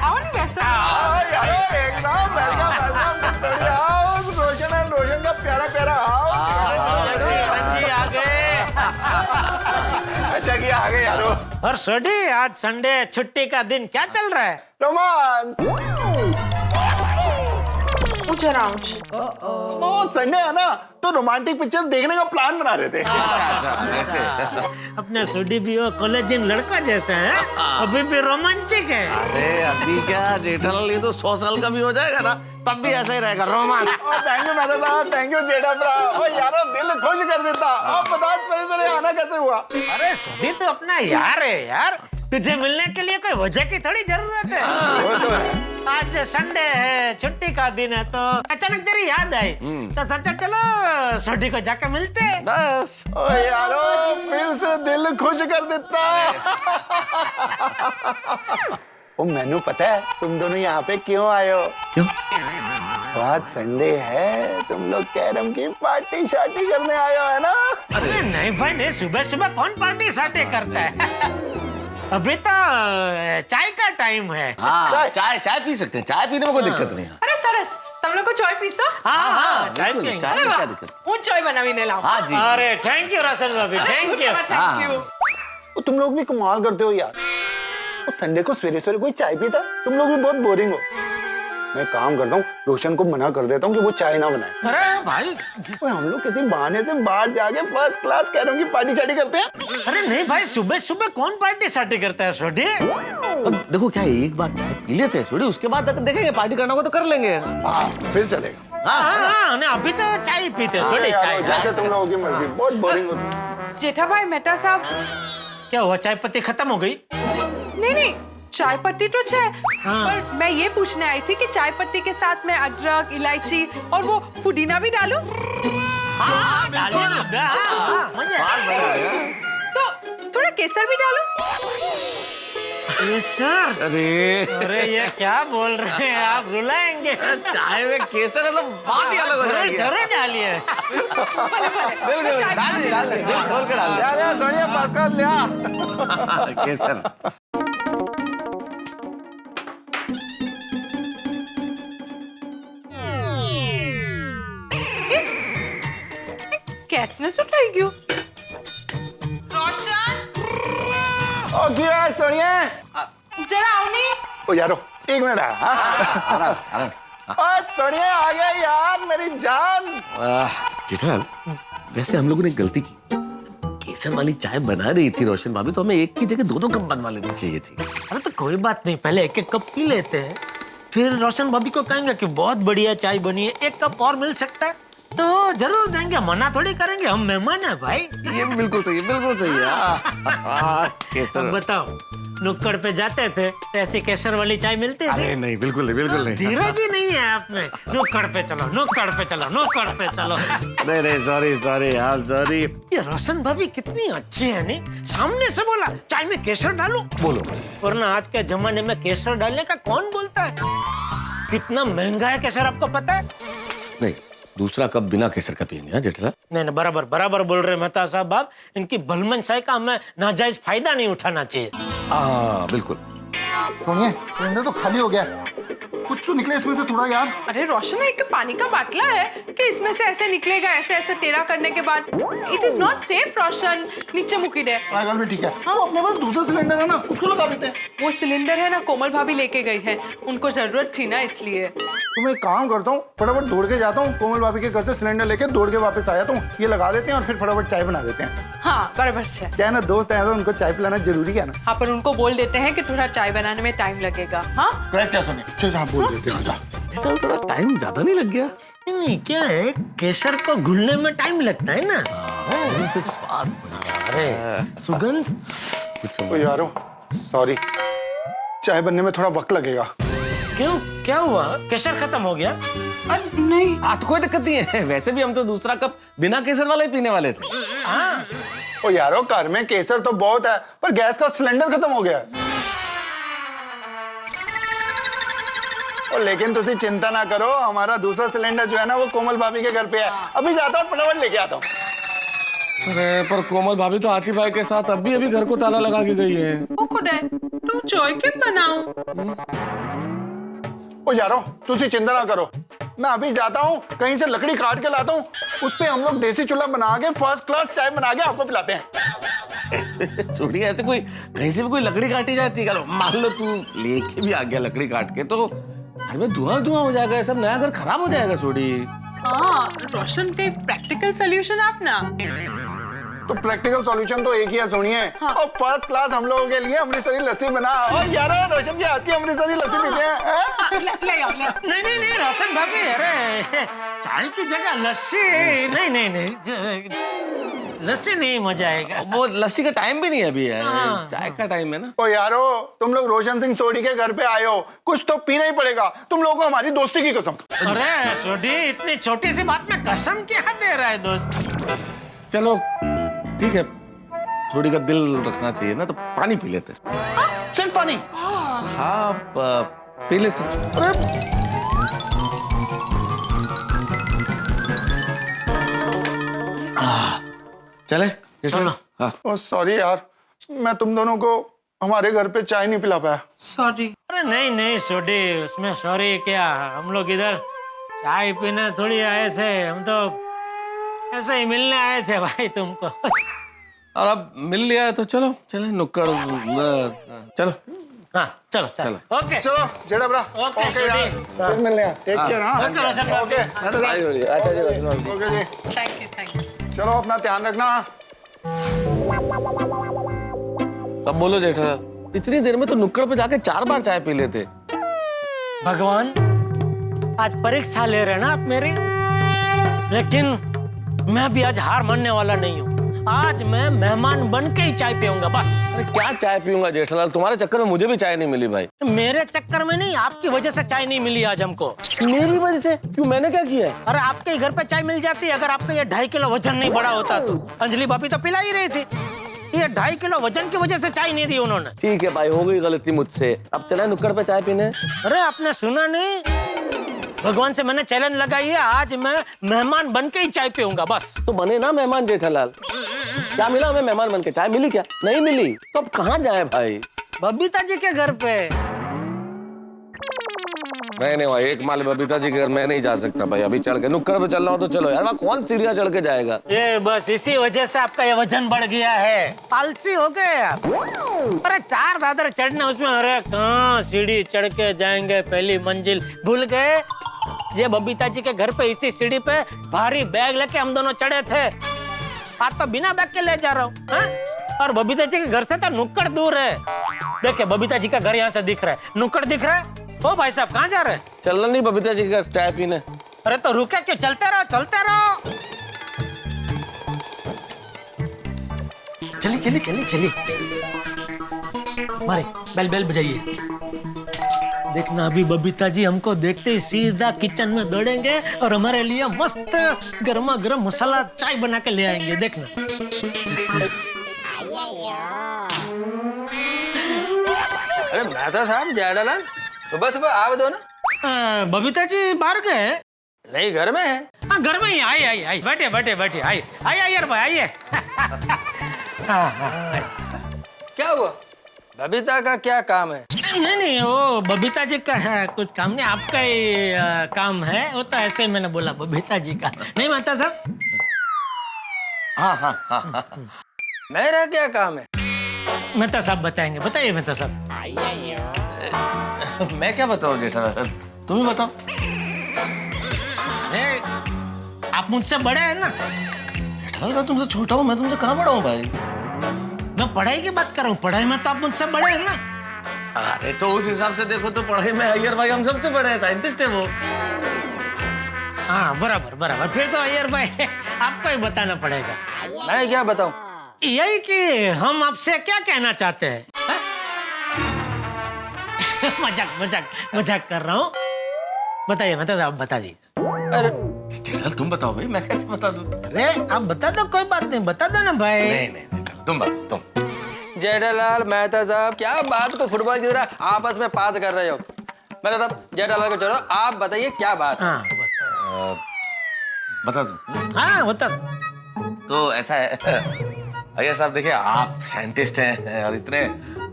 आओ नहीं वैसा। आओ यार एकदम वेलकम वेलकम सड़ी आओ। रोशन एंड रोशन का प्यारा प्यारा आओ। जी आ गए। अच्छा किया आ गए यारो। और छोटी आज संडे छुट्टी का दिन, क्या चल रहा है? रोमांस। ओ संडे है ना तो रोमांटिक पिक्चर देखने का प्लान बना रहे थे। अपने छोटी भी वो कॉलेजियन लड़का जैसा है, अभी भी रोमांचिक है। अरे अभी क्या जेठालाल, ये तो 100 साल का भी हो जाएगा ना तब भी ऐसा ही रहेगा रोमांस। थैंक यू मेहता साहब, थैंक यू जेठाभरा। ओ यारो दिल खुश कर देता। अब बता सवेरे आना कैसे हुआ? अरे छोटी तो अपना यार है यार, तुझे मिलने के लिए कोई वजह की थोड़ी जरूरत है। वो तो है। आज संडे है, छुट्टी का दिन है, तो अचानक तेरी याद आई तो सोचा चलो छोटी को जाके मिलते हैं। बस। ओ यारो फिर से दिल खुश कर देता। ओ मैनू पता है तुम दोनों यहाँ पे क्यों आए हो? क्यों? आज संडे है, तुम लोग कैरम की पार्टी शार्टी करने आए हो है ना? अरे नहीं भाई नहीं, सुबह सुबह कौन पार्टी सार्टी करता है? अभी तो चाय का टाइम है। हाँ, चाय पी सकते हैं, चाय पीने में कोई दिक्कत नहीं है। अरे सरस, तुम लोग को चाय पीसो? हाँ चाय बिल्कुल, पिएंगे। चाय में क्या दिक्कत? वो चाय बनावी लाओ। हाँ जी। अरे थैंक यू रोशन बाबी, थैंक यू। Thank you. ओ, तुम लोग भी कमाल करते हो यार। संडे को सवेरे सवेरे कोई चाय पीता? तुम लोग भी बहुत बोरिंग हो। मैं काम करता हूँ, रोशन को मना कर देता हूँ कि वो चाय ना बनाए। अरे भाई, हम लोग किसी बहाने से बाहर जाके फर्स्ट क्लास कैरम की पार्टी शार्टी करते हैं। अरे नहीं भाई, सुबह सुबह कौन पार्टी सार्टी करता है छोटी? अब देखो क्या है, एक बार चाय पी लेते हैं थोड़ी, उसके बाद देखेंगे पार्टी करना होगा तो कर लेंगे। हाँ फिर चलेगा। हाँ, अभी तो चाय पीते हैं छोटी, चाय। जैसे तुम लोगों की मर्जी, बहुत बोरिंग होती। जेठा भाई मेहता साहब, क्या हुआ, चाय पत्ती खत्म हो गई? नहीं चाय पत्ती तो है, पर मैं ये पूछने आई थी कि चाय पत्ती के साथ में अदरक, इलायची और वो पुदीना भी डालूं? डालिए ना। तो थोड़ा केसर भी डालूं? केसर? अरे ये क्या बोल रहे हैं आप, रुलाएंगे। चाय में केसर है तो बात ही अलग हो जाएगी। जरूर डालिए। बिल्कुल डाल दे, खोल के डाल दे। सोनिया पास कर लिया। केसर। कैसनेस उठाई क्यों? रोशन, ओ क्या है सोनिया? जरा आओ नहीं। ओ यारो एक मिनट है। हाँ सोनिया आ गया यार मेरी जान। जेठालाल, वैसे हम लोगों ने गलती की, केसर वाली चाय बना रही थी रोशन भाभी, तो हमें एक की जगह 2 कप बनवा लेनी चाहिए थी। अरे तो कोई बात नहीं, पहले 1 कप पी लेते हैं, फिर रोशन भाभी को कहेंगे कि बहुत बढ़िया चाय बनी है, 1 कप और मिल सकता है तो जरूर देंगे, मना थोड़ी करेंगे, हम मेहमान हैं भाई। ये बिल्कुल सही है, बिल्कुल सही है। केसर। बताओ नुक्कड़ पे जाते थे तो ऐसी केसर वाली चाय मिलती थी? अरे नहीं, बिल्कुल नहीं, बिल्कुल नहीं। धीरज ही नहीं है आप में। नुक्कड़ पे चलो, नुक्कड़ पे चलो, नुक्कड़ पे चलो। नहीं, सॉरी यार, सॉरी। ये रोशन भाभी कितनी अच्छी है नहीं, सामने से बोला चाय में केसर डालो। बोलो। वरना आज के जमाने में केसर डालने का कौन बोलता है? कितना महंगा है केसर, आपको पता है? नहीं, दूसरा कप बिना केसर का पिएंगे जेठालाल। नहीं, बराबर बोल रहे मेहता साहब आप। इनकी भलमन शाही का हमें नाजायज फायदा नहीं उठाना चाहिए। हाँ, बिल्कुल। सुनिए, सिलेंडर तो खाली हो गया, कुछ तो निकले इसमें से थोड़ा यार। अरे रोशन, एक तो पानी का बाटला है कि इसमें से ऐसे निकलेगा, ऐसे टेढ़ा करने के बाद। इट इज नॉट सेफ रोशन। नीचे मुकी दे। पागल भी ठीक है। वो अपने पास दूसरा सिलेंडर है ना, उसको लगा देते हैं। वो सिलेंडर है ना, कोमल भाभी लेके गई है, उनको जरूरत थी ना इसलिए। तो मैं एक काम करता हूँ, फटाफट दौड़ के जाता हूँ, कोमल भाभी के घर से सिलेंडर लेके दौड़ के वापस आ जाता हूँ। ये लगा देते हैं और फिर फटाफट चाय बना देते हैं। हाँ बराबर से। क्या है ना, दोस्त है तो उनको चाय पिलाना जरूरी है ना। हाँ, पर उनको बोल देते हैं कि थोड़ा चाय बनाने में टाइम लगेगा। हाँ करेक्ट है सुनिए, चलो आप बोल देते हैं। थोड़ा टाइम ज्यादा नहीं लग गया? नहीं, क्या है, केसर को घुलने में टाइम लगता है ना। स्वाद। अरे सुगंध। ओ यारो, सॉरी, चाय बनने में थोड़ा वक्त लगेगा। क्यों, क्या हुआ? केसर खत्म हो गया? नहीं, तो कोई दिक्कत नहीं है, वैसे भी हम तो दूसरा कप बिना केसर वाला ही पीने वाले थे। हाँ। ओ यारो, घर में केसर तो बहुत है, पर गैस का सिलेंडर खत्म हो गया है। और लेकिन तुसी चिंता ना करो, हमारा दूसरा सिलेंडर जो है ना, वो कोमल भाभी के घर पे है। अभी जाता हूँ, फटाफट लेके आता हूँ। अरे पर कोमल भाभी तो हाथी भाई के साथ अभी घर को ताला लगा के गई है। वो खुद है, तुम चाय क्यों बनाऊं? ओ यारो, तुसी चिंता ना करो, मैं अभी जाता हूँ, कहीं से लकड़ी काट के लाता हूँ, उस पे हम लोग देसी चूल्हा बना के फर्स्ट क्लास चाय बना के आपको पिलाते हैं। छोड़िए, ऐसे कोई कहीं से भी कोई लकड़ी काटी जाती है, मान लो तू लेके भी आ गया लकड़ी काट के, तो घर में धुआं हो जाएगा, सब नया घर खराब हो जाएगा। छोड़ी। हाँ रोशन, के प्रैक्टिकल सोल्यूशन आप ना। तो प्रैक्टिकल सॉल्यूशन तो एक ही है, सुनिए। हाँ। और फर्स्ट क्लास हम लोगों के लिए अमृतसरी लस्सी बना। और यार, रोशन की हाथ की अमृतसरी लस्सी पीते हैं। ले आओ, ले आओ। नहीं रोशन भाभी, अरे चाय की जगह लस्सी। नहीं, लस्सी नहीं, मजा आएगा। वो लस्सी का टाइम भी नहीं है अभी है। हाँ। चाय का टाइम है ना। ओ यारो, तुम लोग रोशन सिंह सोडी के घर पे आए हो, कुछ तो पीना ही पड़ेगा। तुम लोगों को हमारी दोस्ती की कसम। अरे सोडी, इतनी छोटी सी बात में कसम क्या दे रहा है दोस्त? चलो ठीक है, थोड़ी का दिल रखना चाहिए ना, तो पानी पी लेते। सिर्फ पानी? हाँ, पी लेते। चले चलो। हाँ। ओ सॉरी यार, मैं तुम दोनों को हमारे घर पे चाय नहीं पिला पाया। सॉरी। अरे नहीं सोडी, उसमें सॉरी क्या, हम लोग इधर चाय पीने थोड़ी आए थे, हम तो ऐसे ही मिलने आए थे भाई तुमको। और अब मिल लिया है तो चलो चले नुक्कड़। चलो। हाँ चलो। ओके चलो जेड़ा ब्रा। ओके, यार, छोटी। फिर मिलने हैं। Take care. हाँ ओके, रोशन भाई। ओके। अच्छा जी। ओके जी, थैंक यू। चलो अपना ध्यान रखना। अब बोलो जेठालाल, इतनी देर में तो नुक्कड़ पे जाके 4 बार चाय पी लेते। भगवान, आज परीक्षा ले रहे ना आप मेरी, लेकिन मैं भी आज हार मानने वाला नहीं हूँ। आज मैं मेहमान बन के ही चाय पीऊंगा बस। अरे क्या चाय पीऊंगा जेठालाल, तुम्हारे चक्कर में मुझे भी चाय नहीं मिली भाई। मेरे चक्कर में नहीं, आपकी वजह से चाय नहीं मिली आज हमको। मेरी वजह से? क्यों, मैंने क्या किया है? अरे आपके घर पे चाय मिल जाती, अगर आपका ये 2.5 किलो वजन नहीं बढ़ा होता तो। अंजलि भाभी तो पिला ही रही थी, ये 2.5 किलो वजन की वजह से चाय नहीं दी उन्होंने। ठीक है भाई, हो गई गलती मुझसे, अब चले नुक्कड़ पे चाय पीने। अरे आपने सुना नहीं, भगवान से मैंने चैलेंज लगाई है, आज मैं मेहमान बन के ही चाय पीऊंगा बस। तो बने ना मेहमान जेठालाल। क्या मिला हमें मेहमान बन के? चाय मिली क्या? नहीं मिली तो अब कहाँ जाए भाई? बबीता जी के घर पे। नहीं भाई, एक माल बबीता जी के घर मैं नहीं जा सकता भाई। अभी चढ़ के नुक्कड़ पे चल रहा हूँ तो चलो यार, वहाँ कौन सीढ़ियाँ चढ़ के जाएगा? ये बस इसी वजह से आपका ये वजन बढ़ गया है, आलसी हो गए आप। अरे 4 दादर चढ़ना उसमें, अरे कहाँ सीढ़ी चढ़ के जाएंगे, पहली मंजिल भूल गए? ये बबीता जी के घर पे इसी सीढ़ी पे भारी बैग लेके हम दोनों चढ़े थे, आज तो बिना बैग के ले जा रहा हूँ। और बबीता जी के घर से तो नुक्कड़ दूर है। देखिए बबीता जी का घर यहाँ से दिख रहा है, नुक्कड़ दिख रहा है। ओ भाई साहब, कहाँ जा रहे हैं? चलना नहीं बबीता जी के घर चाय पीने? अरे तो रुके क्यों, चलते रहो। चलिए। मारे बेल बेल बजाइए। देखना अभी बबीता जी हमको देखते ही सीधा किचन में दौड़ेंगे और हमारे लिए मस्त गर्मा गर्म मसाला चाय बना के ले आएंगे, देखना। अरे मेहता साहब जेठालाल सुबह सुबह आप दो ना। बबीता जी बाहर गए? नहीं घर में है। हाँ घर में ही। आई बैठे बैठे बैठे आई यार भाई आइए। क्या हुआ? बबीता का क्या काम है? नहीं वो बबीता जी का है कुछ काम नहीं, आपका ही काम है। वो तो ऐसे मैंने बोला बबीता जी का नहीं मेहता साहब। हाँ। मेरा क्या काम है? मेहता साहब बताएंगे, बताइए मेहता साहब। मैं क्या बताऊं जेठालाल, तुम ही बताओ। अरे आप मुझसे बड़े हैं ना। जेठालाल मैं तुमसे छोटा हूँ, मैं तुमसे कहाँ बड़ा हूँ भाई? मैं पढ़ाई की बात कर रहा हूँ, पढ़ाई में तो आप मुझसे बड़े हैं ना। अरे तो उस हिसाब से देखो तो पढ़ाई में अय्यर भाई हम सबसे बड़े हैं, साइंटिस्ट है वो। हाँ बराबर, फिर तो अय्यर भाई आपको ही बताना पड़ेगा। मैं क्या बताऊं? यही कि हम आपसे क्या कहना चाहते हैं। मजाक कर रहा हूँ। बताइए मेहता साहब, बता दी। अरे जेठालाल तुम बताओ भाई, मैं कैसे बता दूं? अरे आप बता दो, कोई बात नहीं, बता दो ना भाई। नहीं तुम बताओ तुम। जेठालाल मेहता साहब क्या बात को फुटबॉल की तरह आपस में पास कर रहे हो? मेहता साहब जेठालाल को छोड़ो, आप बताइए क्या बात? हाँ बता दो। हाँ बता। तो ऐसा है अय्यर साहब, देखिए आप साइंटिस्ट हैं और इतने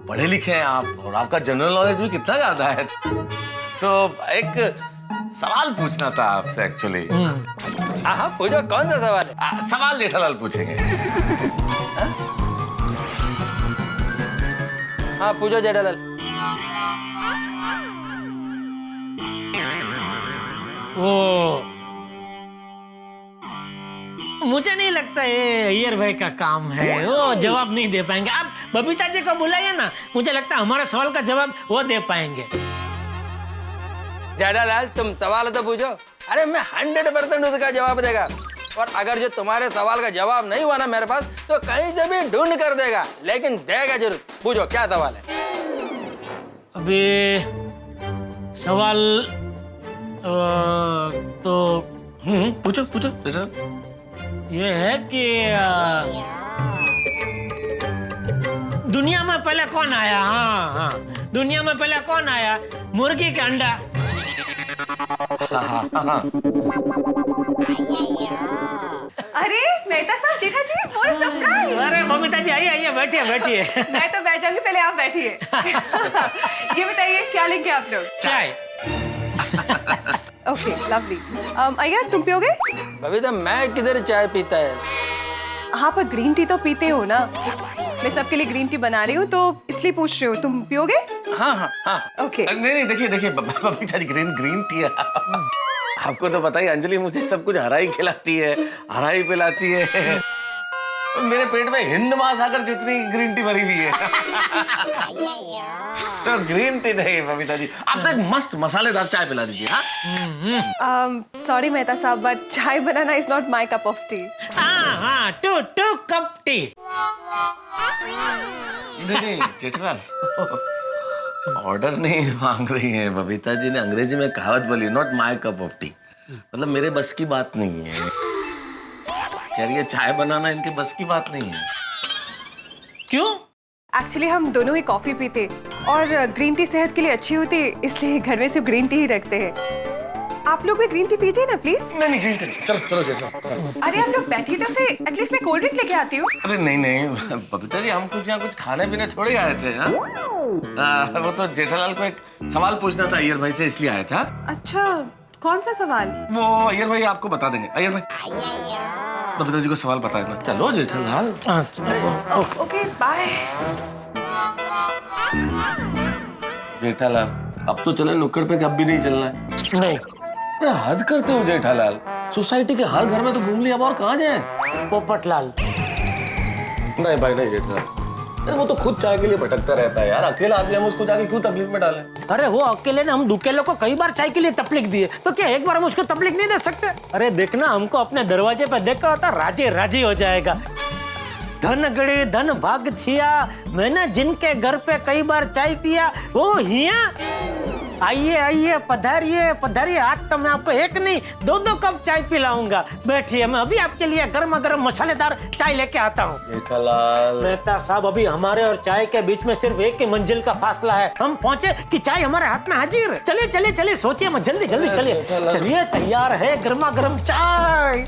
पढ़े लिखे हैं आप, और आपका जनरल नॉलेज भी कितना ज्यादा है, तो एक सवाल पूछना था आपसे एक्चुअली। हाँ पूछो, कौन सा सवाल है? सवाल जेठालाल पूछेंगे। हाँ पूछो जेठालाल। वो मुझे नहीं लगता ये अय्यर भाई का काम है, वो जवाब नहीं दे पाएंगे। आप बबीता जी को बुलाइए ना, मुझे लगता है हमारे सवाल का जवाब वो दे पाएंगे। जेठालाल तुम सवाल तो पूछो। अरे मैं 100% उसका जवाब देगा, और अगर जो तुम्हारे सवाल का जवाब नहीं हुआ ना मेरे पास, तो कहीं से भी ढूंढ कर देगा, लेकिन देगा जरूर। पूछो क्या सवाल है? अभी सवाल तो पूछो ये है कि दुनिया में पहले कौन आया? हाँ दुनिया में पहले कौन आया? मुर्गी का अंडा। अरे मेहता साहब, जेठा जी, what a surprise! अरे बबीता जी आइए बैठिए। मैं तो बैठ जाऊंगी, पहले आप बैठिए। ये बताइए क्या लेंगे आप लोग? चाय। Okay lovely. अय्यर तुम पियोगे? बबीता मैं किधर चाय पीता है? हाँ पर ग्रीन टी तो पीते हो ना। मैं सबके लिए ग्रीन टी बना रही हूँ तो इसलिए पूछ रही हूँ, तुम पियोगे? हाँ। ओके। नहीं देखिए बबीता जी ग्रीन टी है। आपको तो पता ही, अंजलि मुझे सब कुछ हरा ही खिलाती है, हरा ही पिलाती है। मेरे पेट में हिंद महासागर जितनी ग्रीन टी भरी हुई है। तो ग्रीन टी नहीं बबीता जी, आप तो एक मस्त मसालेदार चाय पिला दीजिए। सॉरी मेहता साहब, बट चाय बनाना is not my cup of tea. हाँ टू कप टी। नहीं जेठालाल ऑर्डर नहीं मांग रही है बबीता जी ने, अंग्रेजी में कहावत बोली, not my cup of T, मतलब मेरे बस की बात नहीं है। कह रही है चाय बनाना इनके बस की बात नहीं है। क्यों? एक्चुअली हम दोनों ही कॉफी पीते और ग्रीन टी सेहत के लिए अच्छी होती है, इसलिए घर में सिर्फ ग्रीन टी ही रखते हैं। आप लोग भी ग्रीन टी पीजिए ना प्लीज। नहीं ग्रीन टी चलो जेठालाल। अरे आप लोग बैठिए तो सही, एटलीस्ट मैं कोल्ड ड्रिंक लेके आती हूँ। अरे नहीं बबीता जी, हम कुछ यहाँ कुछ खाने पीने थोड़े आए थे। वो तो जेठालाल को एक सवाल पूछना था अय्यर भाई से, इसलिए आया था। अच्छा कौन सा सवाल? वो अय्यर भाई आपको बता देंगे। अय्यर भाई बबीता जी को सवाल बता देना। चलो जेठालाल। Okay bye. जेठालाल अब तो चले नुक्कड़ पे, अब भी नहीं चलना है? नहीं। अरे हद करते हो जेठालाल, सोसाइटी के हर घर में तो घूम लिया, अब और कहाँ जाए? पोपटलाल। नहीं भाई नहीं जेठालाल, अरे वो तो खुद चाय के लिए भटकता रहता है यार, अकेला आदमी, हम उसको जाके क्यों तकलीफ में डालें? अरे वो अकेले ने हम दुकेले को कई बार चाय के लिए तकलीफ दी है, तो क्या एक बार हम उसको तकलीफ नहीं दे सकते? अरे देखना, हमको अपने दरवाजे पे देखा होता राजी राजी हो जाएगा। धन गड़े धन भाग थिया, मैंने जिनके घर पे कई बार चाय पिया वो हिया। आइए आइए, पधारिए पधारिए, आज तो मैं आपको एक नहीं दो दो कप चाय पिलाऊंगा। बैठिए, मैं अभी आपके लिए गर्मा गर्म मसालेदार चाय लेके आता हूँ। जेठालाल, मेहता साहब, अभी हमारे और चाय के बीच में सिर्फ एक ही मंजिल का फासला है। हम पहुंचे कि चाय हमारे हाथ में हाजिर। चलिए चलिए चलिए, सोचिए मत, जल्दी जल्दी चलिए। चलिए, तैयार है गर्मा गर्म चाय।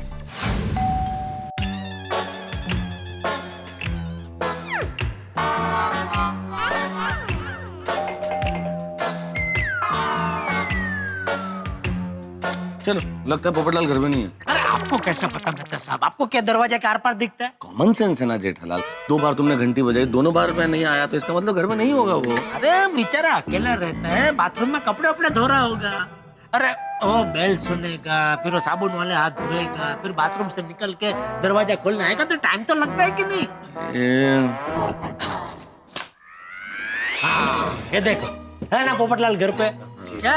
चलो, लगता है पोपटलाल घर में नहीं है। अरे आपको कैसा पता मेहता साहब? आपको क्या दरवाजे के आर पार दिखता है? कॉमन सेंस है ना जेठालाल। 2 बार तुमने घंटी बजाई, दोनों बार मैं नहीं आया, तो इसका मतलब घर में नहीं होगा वो। अरे बेचारा अकेला रहता है, बाथरूम में कपड़े वपड़े धो रहा होगा। अरे वो बेल सुनेगा, फिर वो साबुन वाले हाथ धोएगा, फिर बाथरूम से निकल के दरवाजा खोलने आएगा, तो टाइम तो लगता है कि नहीं? ये देखो, है ना पोपटलाल घर पे? क्या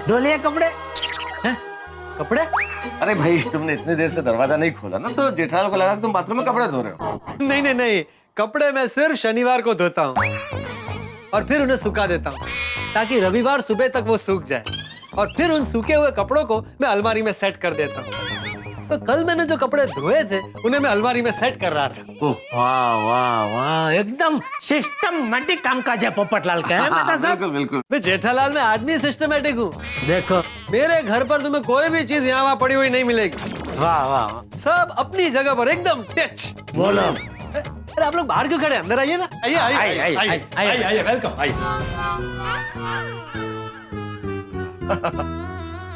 धो लिए कपड़े? कपड़े? अरे भाई, तुमने इतनी देर से दरवाजा नहीं खोला ना, तो जेठालाल को लगा कि तुम बाथरूम में कपड़े धो रहे हो। नहीं नहीं नहीं, कपड़े मैं सिर्फ शनिवार को धोता हूँ और फिर उन्हें सुखा देता हूँ, ताकि रविवार सुबह तक वो सूख जाए, और फिर उन सूखे हुए कपड़ों को मैं अलमारी में सेट कर देता हूँ। तो कल मैंने जो कपड़े धोए थे उन्हें मैं अलमारी में सेट कर रहा था। वाह वाह वाह, एकदम सिस्टमैटिक कामकाज है पोपटलाल का, है मेहता साहब? बिल्कुल बिल्कुल। मैं जेठालाल में आदमी सिस्टमेटिक हूँ। देखो, मेरे घर पर तुम्हें कोई भी चीज यहाँ वहाँ पड़ी हुई नहीं मिलेगी। वाह वाह, सब अपनी जगह पर एकदम टच। बोलो। अरे आप लोग बाहर क्यों खड़े हैं? अंदर आइए ना। आइए आइए आइए आइए आइए, वेलकम, आइए।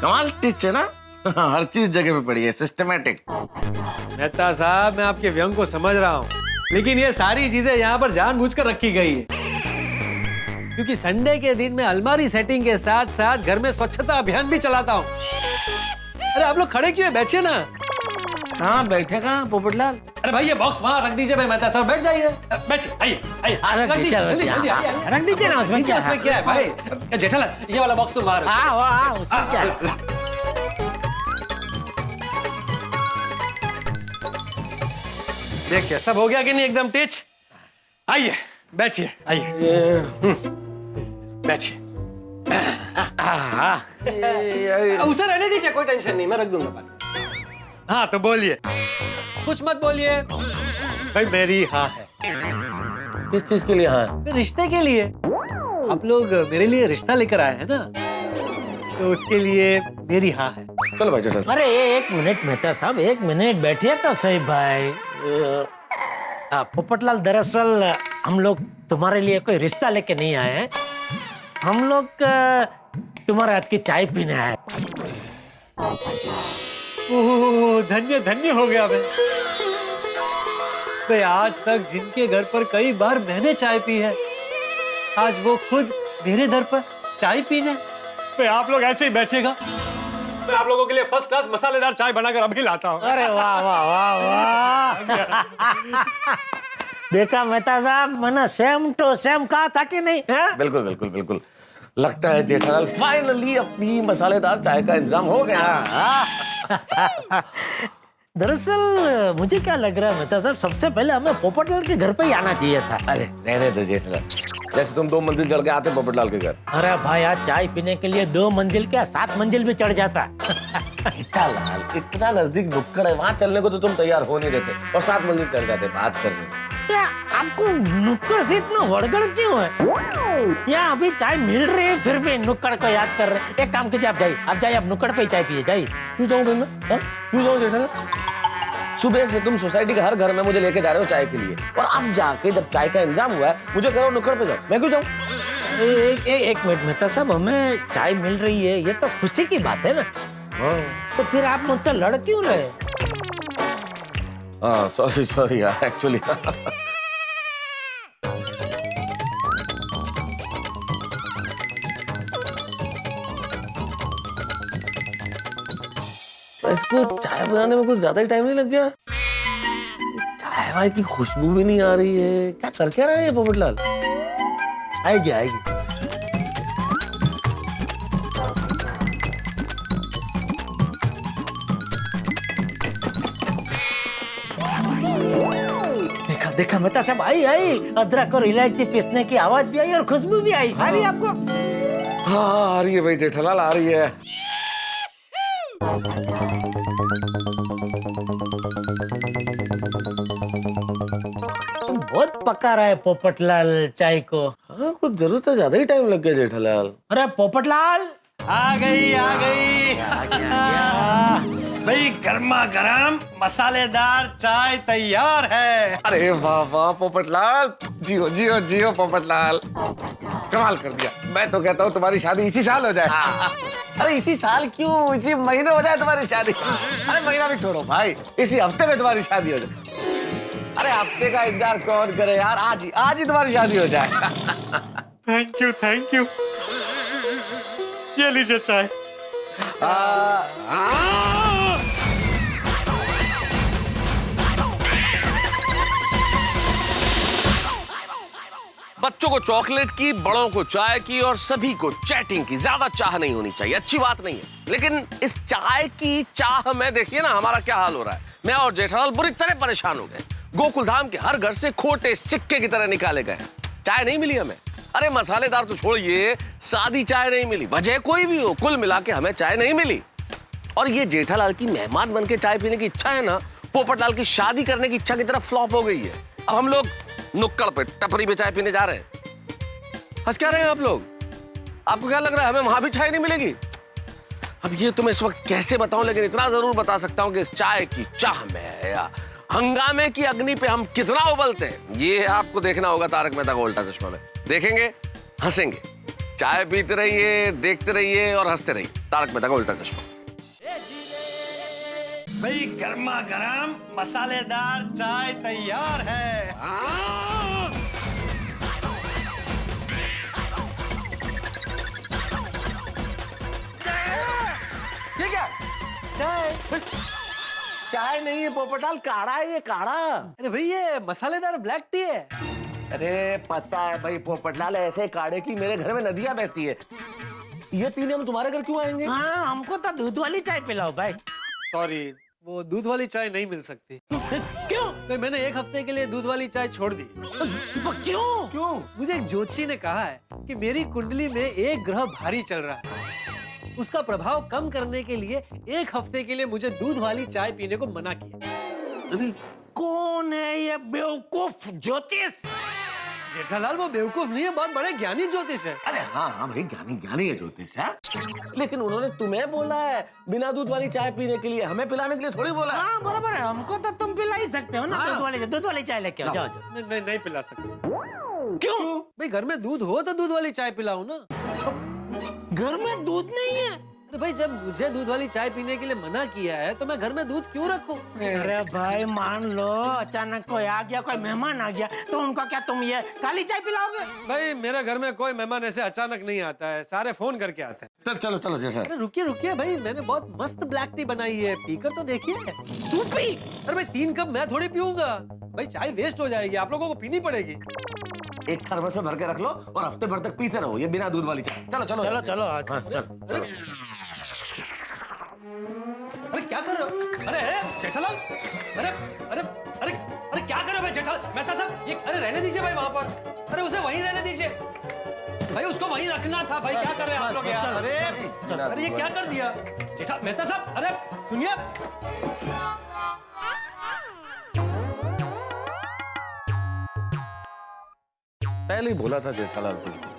कमाल टिच है ना, हर चीज जगह पे पड़ी है, सिस्टमैटिक। मेहता साहब, मैं आपके व्यंग को समझ रहा हूँ, लेकिन ये सारी चीजें यहाँ पर जानबूझकर रखी गई है, क्योंकि संडे के दिन मैं अलमारी सेटिंग के साथ साथ घर में स्वच्छता अभियान भी चलाता हूँ। अरे आप लोग खड़े क्यों हैं? बैठिए ना। हाँ, बैठेगा पोपटलाल? अरे भाई, ये बॉक्स वहाँ रख दीजिए भाई। मेहता साहब, बैठ जाइए, बैठिए, आइए आइए, रख दीजिए जल्दी जल्दी, रख दीजिए ना उसमें। नीचे उसमें क्या है भाई? जेठालाल, ये वाला बॉक्स तुम बाहर रखो। उसमें क्या है? देखिए, सब हो गया कि नहीं? एकदम टिच। आइए, बैठिए, आइए, बैठिए। उसे रहने दीजिए, कोई टेंशन नहीं, मैं रख दूंगा बात। हाँ, तो बोलिए, कुछ मत बोलिए भाई। मेरी हाँ है। किस चीज के लिए हाँ? रिश्ते के लिए। आप लोग मेरे लिए रिश्ता लेकर आए हैं ना, तो उसके लिए मेरी हाँ है। चलो भाई जेठालाल। अरे एक मिनट मेहता साहब, एक मिनट बैठिए तो सही भाई। पोपटलाल, दरअसल हम लोग तुम्हारे लिए कोई रिश्ता लेके नहीं आए हैं, हम लोग तुम्हारे हाथ की चाय पीने आए। ओह, धन्य धन्य हो गया मैं आज तक जिनके घर पर कई बार मैंने चाय पी है, आज वो खुद मेरे दर पर चाय पीने। मैं आप लोग ऐसे ही बैठेगा, मैं आप लोगों के लिए फर्स्ट क्लास मसालेदार चाय बनाकर अभी लाता हूँ। अरे वाह वाह वाह वाह। देखा मेहता साहब, मैंने सेम टू सेम कहा था कि नहीं? बिल्कुल बिल्कुल बिल्कुल। लगता है जेठालाल फाइनली अपनी मसालेदार चाय का इंतजाम हो गया। दरअसल मुझे क्या लग रहा है मेहता साहब, सबसे पहले हमें पोपटलाल के घर पे ही आना चाहिए था। अरे रहने दो जेठालाल, जैसे तुम 2 मंजिल चढ़ के आते पोपटलाल के घर। अरे भाई, आज चाय पीने के लिए 2 मंजिल क्या 7 मंजिल भी चढ़ जाता। जेठालाल, इतना नजदीक नुक्कड़ है, वहाँ चलने को तो तुम तैयार हो नहीं रहे थे, और 7 मंजिल चढ़ जाते बात करने। क्या आपको नुक्कड़ से इतना वड़गड़ क्यों है? यहाँ अभी चाय मिल रही है, फिर भी नुक्कड़ को याद कर रहे। एक काम कीजिए, आप जाइए, आप नुक्कड़ पे ही चाय पिए, जाइए। क्यों जाऊँ मैं? क्यों जाऊँ जेठालाल? सुबह से तुम सोसाइटी के हर घर में मुझे लेके जा रहे हो चाय के लिए, और अब जाके जब चाय का इंतजाम हुआ है मुझे कह रहे हो नुक्कड़ पे जाओ। मैं क्यों जाऊँ? एक मिनट मेहता साहब, हमें चाय मिल रही है, ये तो खुशी की बात है ना। तो फिर आप मुझसे लड़ क्यों रहे? सॉरी यार, एक्चुअली इसको चाय बनाने में कुछ ज्यादा ही टाइम नहीं लग गया? चाय वाय की खुशबू भी नहीं आ रही है, क्या कर क्या रहा है ये पोपटलाल? आएगी आएगी। देखा देखा मेहता साहब, आई आई अदरक और इलायची पीसने की आवाज भी आई और खुशबू भी आई। आ रही है आपको? हाँ आ रही है भाई जेठालाल, आ रही है। बहुत पका रहा है पोपटलाल चाय को। हाँ कुछ जरूरत है, ज्यादा ही टाइम लग गया जेठालाल। अरे पोपटलाल आ गई भाई, गर्मा गर्म मसालेदार चाय तैयार है। अरे वाह वाह पोपटलाल, जियो जियो जियो पोपटलाल, कमाल कर दिया। मैं तो कहता हूँ तुम्हारी शादी इसी साल हो जाए। अरे इसी साल क्यों, इसी महीने हो जाए तुम्हारी शादी। अरे महीना भी छोड़ो भाई, इसी हफ्ते में तुम्हारी शादी हो जाए। अरे हफ्ते का इंतजार कौन करे यार, आज ही तुम्हारी शादी हो जाए। Thank you. ये लीजिए चाय। बच्चों को चॉकलेट की, बड़ों को चाय की और सभी को चैटिंग की ज्यादा चाह नहीं होनी चाहिए, अच्छी बात नहीं है। लेकिन इस चाय की चाह में देखिए ना हमारा क्या हाल हो रहा है। मैं और जेठालाल बुरी तरह परेशान हो गए। गोकुलधाम के हर घर से खोटे सिक्के की तरह निकाले गए, चाय नहीं मिली हमें। अरे मसालेदार तो छोड़िए, सादी चाय नहीं मिली, वजह कोई भी हो, कुल मिला के हमें चाय नहीं मिली। और ये जेठालाल की मेहमान बन के चाय पीने की इच्छा है ना, पोपटलाल की शादी करने की इच्छा की तरफ फ्लॉप हो गई है। अब हम लोग नुक्कड़ पे टपरी पे चाय पीने जा रहे हैं। हंस क्या रहे हैं आप लोग? आपको क्या लग रहा है हमें वहां भी चाय नहीं मिलेगी? अब ये तुम्हें इस वक्त कैसे बताऊं, लेकिन इतना जरूर बता सकता हूं कि इस चाय की चाह में या हंगामे की अग्नि पे हम कितना उबलते हैं, ये आपको देखना होगा तारक मेहता का उल्टा चश्मा में। देखेंगे, हंसेंगे, चाय पीते रहिए, देखते रहिए और हंसते रहिए। तारक मेहता का उल्टा चश्मा। भाई गर्मा गर्म मसालेदार चाय तैयार है। ठीक है, चाय नहीं है पोपटलाल, काढ़ा है ये, काढ़ा। अरे भाई ये मसालेदार ब्लैक टी है। अरे पता है भाई पोपटलाल, ऐसे काढ़े की मेरे घर में नदियां बहती है। ये पीने हम तुम्हारे घर क्यों आएंगे? हाँ, हमको तो दूध वाली चाय पिलाओ भाई। सॉरी, वो दूध वाली चाय नहीं मिल सकती। क्यों? तो मैंने एक हफ्ते के लिए दूध वाली चाय छोड़ दी। क्यों? मुझे एक ज्योतिषी ने कहा है कि मेरी कुंडली में एक ग्रह भारी चल रहा है, उसका प्रभाव कम करने के लिए एक हफ्ते के लिए मुझे दूध वाली चाय पीने को मना किया। कौन है ये बेवकूफ ज्योतिष? जेठालाल वो बेवकूफ नहीं है, बहुत बड़े ज्ञानी ज्योतिष है। अरे हाँ हाँ भाई, ज्ञानी है ज्योतिष है, लेकिन उन्होंने तुम्हें बोला है बिना दूध वाली चाय पीने के लिए, हमें पिलाने के लिए थोड़ी बोला है। हाँ बराबर है, हमको तो तुम पिला ही सकते हो ना। हाँ। दूध वाली चाय लेके आओ, जाओ। नहीं पिला सकते। क्यों? भाई घर में दूध हो तो दूध वाली चाय पिलाओ ना। घर में दूध नहीं है? अरे भाई जब मुझे दूध वाली चाय पीने के लिए मना किया है तो मैं घर में दूध क्यों रखूं? अरे भाई मान लो अचानक कोई आ गया, कोई मेहमान आ गया, तो उनको क्या तुम ये काली चाय पिलाओगे? भाई मेरे घर में कोई मेहमान ऐसे अचानक नहीं आता है, सारे फोन करके आते हैं। चलो चलो जेठा। अरे रुकिए भाई, मैंने बहुत मस्त ब्लैक टी बनाई है, पीकर तो देखिए। तू पी। अरे भाई 3 कप मैं थोड़ी पीऊंगा भाई, चाय वेस्ट हो जाएगी, आप लोगों को पीनी पड़ेगी। एक थर्मस में भर के रख लो और हफ्ते भर तक पीते रहो ये बिना दूध वाली चाय। चलो चलो चलो चलो आज। हाँ, चलो। अरे क्या कर रहे हो? अरे जेठालाल, अरे अरे अरे अरे क्या कर रहे हो भाई जेठालाल? मेहता साहब ये, अरे रहने दीजिए भाई वहां पर, अरे उसे वहीं रहने दीजिए भाई, उसको वहीं रखना था भाई। क्या कर रहे हैं आप लोग यार? अरे ये क्या कर दिया जेठा? मेहता साहब अरे सुनिए, पहले ही बोला था जेठालाल तुझको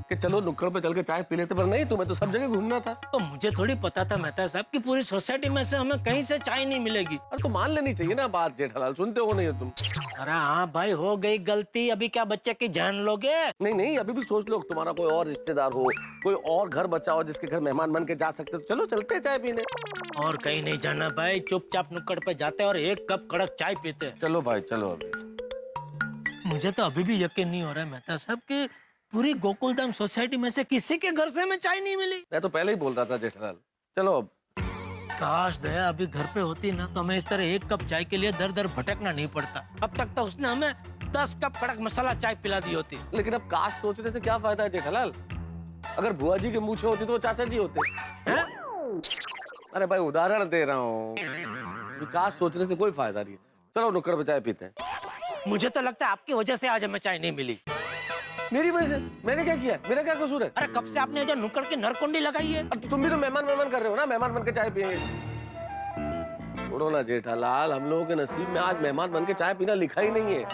कि चलो नुक्कड़ पे चल के चाय पी लेते, पर नहीं, तुम्हें तो सब जगह घूमना था। तो मुझे थोड़ी पता था मेहता साहब कि पूरी सोसाइटी में से हमें कहीं से चाय नहीं मिलेगी। अरे तो मान लेनी चाहिए ना बात जेठालाल, सुनते हो नहीं हो तुम? अरे हाँ भाई, हो गई गलती, अभी क्या बच्चे की जान लोगे? नहीं, अभी भी सोच लो, तुम्हारा कोई और रिश्तेदार हो, कोई और घर बचा हो जिसके घर मेहमान बन के जा सकते, तो चलो चलते चाय पीने। और कहीं नहीं जाना भाई, चुपचाप नुक्कड़ पे जाते और एक कप कड़क चाय पीते। चलो भाई चलो। अभी मुझे तो अभी भी यकीन नहीं हो रहा है मेहता साहब कि पूरी गोकुलधाम सोसाइटी में से किसी के घर से हमें चाय नहीं मिली। मैं तो पहले ही बोल रहा था जेठालाल, चलो अब। काश दया अभी घर पे होती ना तो हमें इस तरह एक कप चाय के लिए दर दर भटकना नहीं पड़ता। अब तक तो उसने हमें 10 कप कड़क मसाला चाय पिला दी होती। लेकिन अब काश सोचने से क्या फायदा है जेठालाल? अगर बुआ जी के मूछें होती तो वो चाचा जी होते हैं। अरे भाई उदाहरण दे रहा हूँ, काश सोचने से कोई फायदा नहीं है। चलो नुक्कड़ पे चाय पीते हैं। मुझे तो लगता है आपकी वजह से आज हमें चाय नहीं मिली। मेरी वजह से? मैंने क्या किया? मेरा क्या कसूर है? अरे कब से आपने जो नुक्कड़ की नरकुंडी लगाई है? तुम भी तो मेहमान कर रहे हो ना, मेहमान बन के चाय पिएंगे। छोड़ो ना जेठालाल, हम लोगों के नसीब में आज मेहमान बन के चाय पीना लिखा ही नहीं है।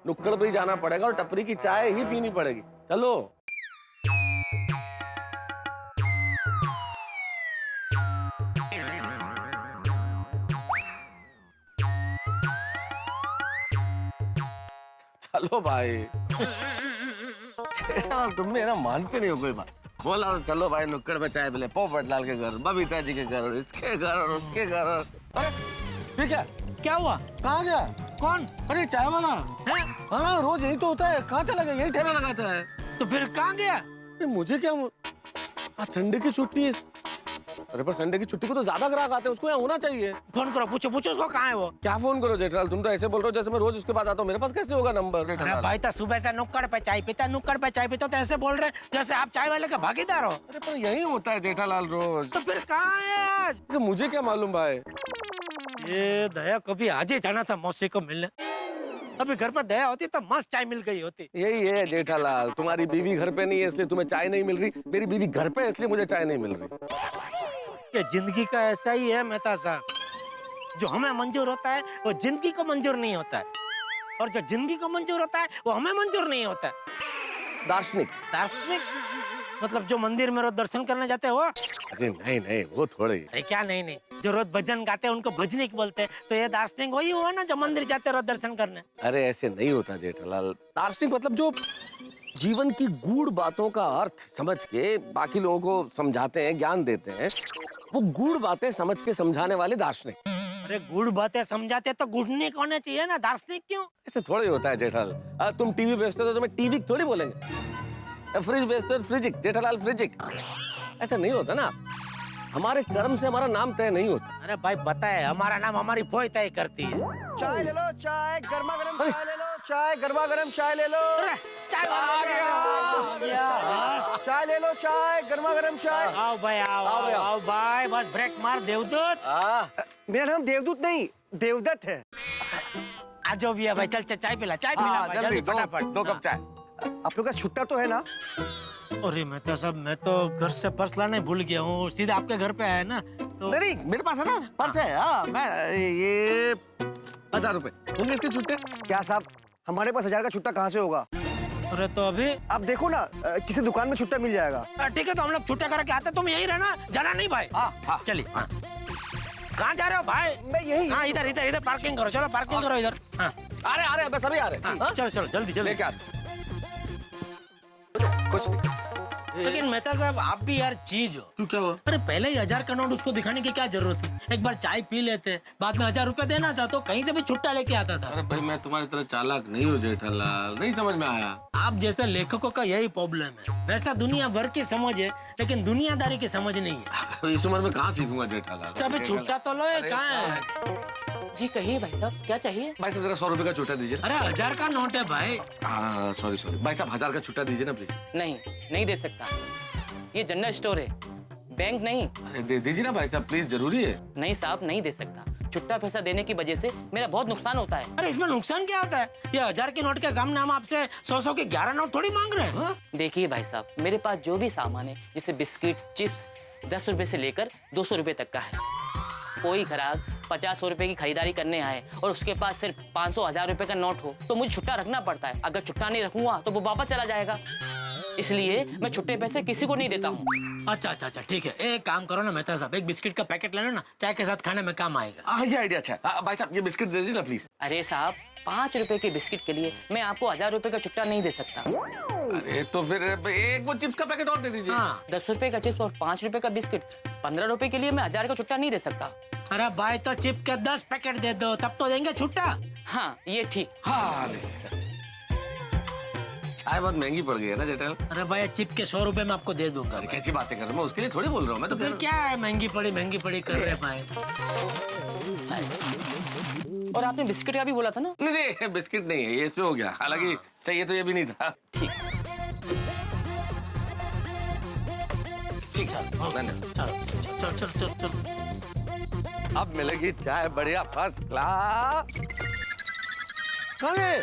नुक्कड़ पे ही जाना पड़ेगा और टपरी की चाय ही पीनी पड़ेगी। चलो। चलो भाई। तुम ना मानते नहीं हो कोई बात। बोला चलो भाई नुक्कड़ पे चाय पिले, पोपट लाल के घर, बबीता जी के घर, इसके घर और उसके घर। अरे ठीक है, क्या हुआ? कहाँ गया? कौन? अरे चाय वाला। हाँ रोज यही तो होता है, कहाँ चला गया? यही ठेला लगाता है। तो फिर कहाँ गया? मुझे क्या, आज संडे की छुट्टी है। अरे पर संडे की छुट्टी को तो ज्यादा ग्राहक आते हैं, उसको यहाँ होना चाहिए। फोन करो, पूछो उसको कहाँ है वो। क्या फोन करो जेठालाल, तुम तो ऐसे बोल रहे हो जैसे मैं रोज उसके पास आता हूँ। मेरे पास कैसे होगा नंबर? अरे भाई तो सुबह से नुक्कड़ पे चाय पीता, नुक्कड़ पे चाय पीता, तो ऐसे बोल रहे जैसे आप चाय वाले का भागीदार हो। अरे पर यही होता है जेठालाल रोज। तो फिर कहाँ है आज? तो मुझे क्या मालूम भाई। ये दया कभी आज ही जाना था मौसी को मिलने। अभी घर पर दया होती तो मस्त चाय मिल गई होती। यही है जेठालाल, तुम्हारी बीवी घर पे नहीं है इसलिए तुम्हें चाय नहीं मिल रही, मेरी बीवी घर पे है इसलिए मुझे चाय नहीं मिल रही। कि जिंदगी का ऐसा ही है मेहता साहब, जो हमें मंजूर होता है वो जिंदगी को मंजूर नहीं होता है, और जो जिंदगी को मंजूर होता है वो हमें मंजूर नहीं होता है। दार्शनिक? दार्शनिक मतलब जो मंदिर में रोज दर्शन करने जाते हो? अरे नहीं वो थोड़े। अरे क्या नहीं, जो रोज भजन गाते हैं उनको भजनिक बोलते हैं। तो ये दार्शनिक वही हुआ ना जो मंदिर जाते रोज दर्शन करने। अरे ऐसे नहीं होता जेठालाल। दार्शनिक मतलब जो जीवन की गूढ़ बातों का अर्थ समझ के बाकी लोगों को समझाते हैं, ज्ञान देते हैं, वो गूढ़ बातें समझ के समझाने वाले दार्शनिक। अरे गूढ़ बातें समझाते तो गूढ़निक होने चाहिए ना, दार्शनिक क्यों? ऐसे थोड़ी होता है जेठालाल। तुम टीवी बेचते हो तो तुम्हें टीवी थोड़ी बोलेंगे। फ्रिज बेचते हो फ्रिजिक, जेठालाल फ्रिजिक। ऐसा नहीं होता ना, हमारे कर्म से हमारा नाम तय नहीं होता। अरे भाई बताए, हमारा नाम हमारी फोई तय करती है। चाय ले लो, चाय गर्मा गर्म चाय ले लो, चाय गर्मा गर्म चाय ले लो। चाय ले लो, चाय गर्मा गर्म चाय। आओ भाई, आओ भाई, बस ब्रेक मार। देवदूत? मेरा नाम देवदूत नहीं, देवदत्त है। आज जो भी है भाई, चल चाय पिला, चाय पिला भाई, जल्दी फटाफट। 2 कप चाय। आप लोग का छुट्टा तो है ना? अरे मेहता साहब, मैं तो घर से पर्स लाने भूल गया हूँ, सीधे आपके घर पे आया ना तो। नहीं मेरे पास है ना पर्स है। हाँ मैं ये 1000 रुपए होंगे इसके छुट्टे। क्या साहब, हमारे पास 1000 का छुट्टा कहाँ से होगा? अरे तो अभी आप देखो ना, किसी दुकान में छुट्टा मिल जाएगा। ठीक है, तो हम लोग छुट्टा करके आते, तुम यही रहना, जाना नहीं भाई। हाँ चलिए। कहाँ जा रहे हो भाई? मैं यही। हाँ इधर पार्किंग करो, चलो पार्किंग करो इधर। हाँ आ रहे बस अभी आ रहे। चलो जल्दी लेके आते। कुछ नहीं। लेकिन मेहता साहब आप भी यार चीज हो। तू क्या हुआ? अरे पहले ही 1000 का नोट उसको दिखाने की क्या जरूरत थी? एक बार चाय पी लेते, बाद में 1000 रुपए देना था तो कहीं से भी छुट्टा लेके आता था। अरे भाई मैं तुम्हारी तरह चालाक नहीं हूँ जेठालाल, नहीं समझ में आया। आप जैसे लेखकों का यही प्रॉब्लम है। वैसा दुनिया भर की समझ है लेकिन दुनियादारी की समझ नहीं है। इस उम्र में कहाँ सीखूंगा जेठालाल। अभी छुट्टा तो लो, कहाँ है? जी कहिए भाई साहब, क्या चाहिए? भाई साहब जरा 100 रुपए का छुट्टा दीजिए। अरे 1000 का नोट है भाई। हाँ सॉरी भाई साहब, 1000 का छुट्टा दीजिए ना प्लीज। नहीं दे सकता, ये जनरल स्टोर है, बैंक नहीं। दे दीजिए ना भाई साहब प्लीज, जरूरी है। नहीं साहब, नहीं दे सकता। छुट्टा पैसा देने की वजह से मेरा बहुत नुकसान होता है। अरे इसमें नुकसान क्या होता है? ये 1000 के नोट के सामने हम आपसे 100 के 11 नोट थोड़ी मांग रहे हैं। देखिए भाई साहब, मेरे पास जो भी सामान है जैसे बिस्किट, चिप्स, 10 रुपए से लेकर 200 रुपए तक का है। कोई ग्राहक 50 रुपए की खरीदारी करने आए और उसके पास सिर्फ 500, 1000 रुपए का नोट हो तो मुझे छुट्टा रखना पड़ता है। अगर छुट्टा नहीं रखूंगा तो वो वापस चला जाएगा, इसलिए मैं छुट्टे पैसे किसी को नहीं देता हूँ। अच्छा ठीक है, एक काम करो ना मेहता साहब, एक बिस्किट का पैकेट ले लो ना, चाय के साथ खाने में काम आएगा। ये आइडिया अच्छा है। भाई साहब ये बिस्किट दे दीजिए ना प्लीज। अरे साहब, 5 रुपए के बिस्किट के लिए मैं आपको 1000 रुपए का छुट्टा नहीं दे सकता। अरे तो फिर एक वो चिप्स का पैकेट और दे दीजिए। 10 रुपए का चिप्स और 5 रुपए का बिस्किट, 15 रुपए के लिए मैं 1000 का छुट्टा नहीं दे सकता। अरे भाई तो चिप के 10 पैकेट दे दो, तब तो देंगे छुट्टा। हाँ ये ठीक। हाँ चाय बहुत महंगी पड़ गई है ना जेठालाल। अरे भाई चिप के 100 रुपए में आपको दे दूंगा। कैसी बातें कर रहे हो, मैं उसके लिए थोड़ी बोल रहा हूँ। मैं तो फिर क्या है, महंगी पड़ी कर रहे भाई। और आपने बिस्किट का भी बोला था ना? नहीं बिस्किट नहीं है ये, इसमें हो गया। हालांकि चाहिए तो ये भी नहीं था। ठीक चल। अब मिलेगी चाय बढ़िया फर्स्ट क्लास। कहाँ गए?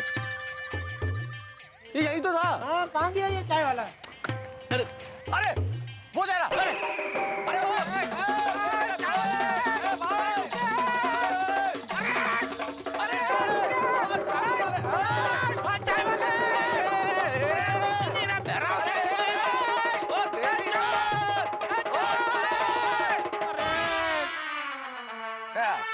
ये यही तो था। हाँ, कहाँ गया ये चाय वाला? अरे अरे वो जा रहा। अरे वो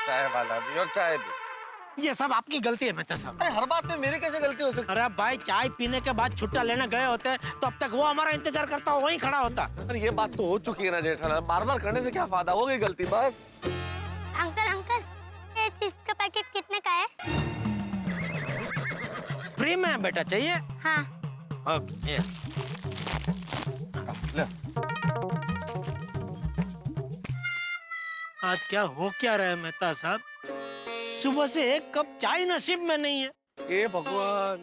चाय वाला भी और चाय भी। ये सब आपकी गलती है मेहता साहब। अरे हर बात में मेरी कैसे गलती हो सकती? अरे भाई, चाय पीने के बाद छुट्टा लेने गए होते तो अब तक वो हमारा इंतजार करता वहीं खड़ा होता। अरे ये बात तो हो चुकी है ना जेठालाल, बार बार करने से क्या फायदा, हो गई गलती बस। अंकल अंकल, ये चिप्स का पैकेट कितने का है? फ्री में है बेटा, चाहिए? हाँ। ओके। आज क्या हो क्या रहा है मेहता साहब? सुबह से एक कप चाय नसीब में नहीं है। हे भगवान,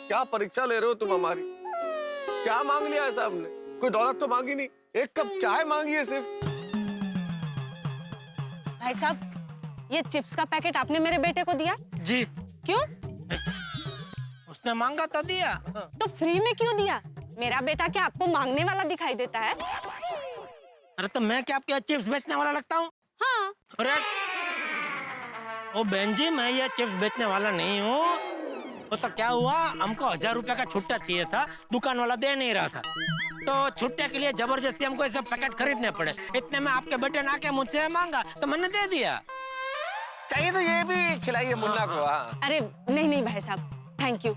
क्या परीक्षा ले रहे हो तुम हमारी? क्या मांग लिया है साहब ने? कोई दौलत तो मांगी नहीं, एक कप चाय मांगी है सिर्फ। भाई साहब, ये चिप्स का पैकेट आपने मेरे बेटे को दिया? जी। क्यों? उसने मांगा तो दिया। तो फ्री में क्यों दिया? मेरा बेटा क्या आपको मांगने वाला दिखाई देता है? अरे तो मैं क्या आपके चिप्स बेचने वाला लगता हूँ? हाँ। अरे ओ बहन जी, मैं ये चिप्स बेचने वाला नहीं हूँ। वो तो क्या हुआ, हमको 1000 रुपए का छुट्टा चाहिए था, दुकान वाला दे नहीं रहा था, तो छुट्टे के लिए जबरदस्ती हमको ऐसे पैकेट खरीदने पड़े। इतने में आपके बेटे ने आके मुझसे मांगा तो मैंने दे दिया। चाहिए तो ये भी खिलाइए मुन्ना को। अरे नहीं नहीं भाई साहब, थैंक यू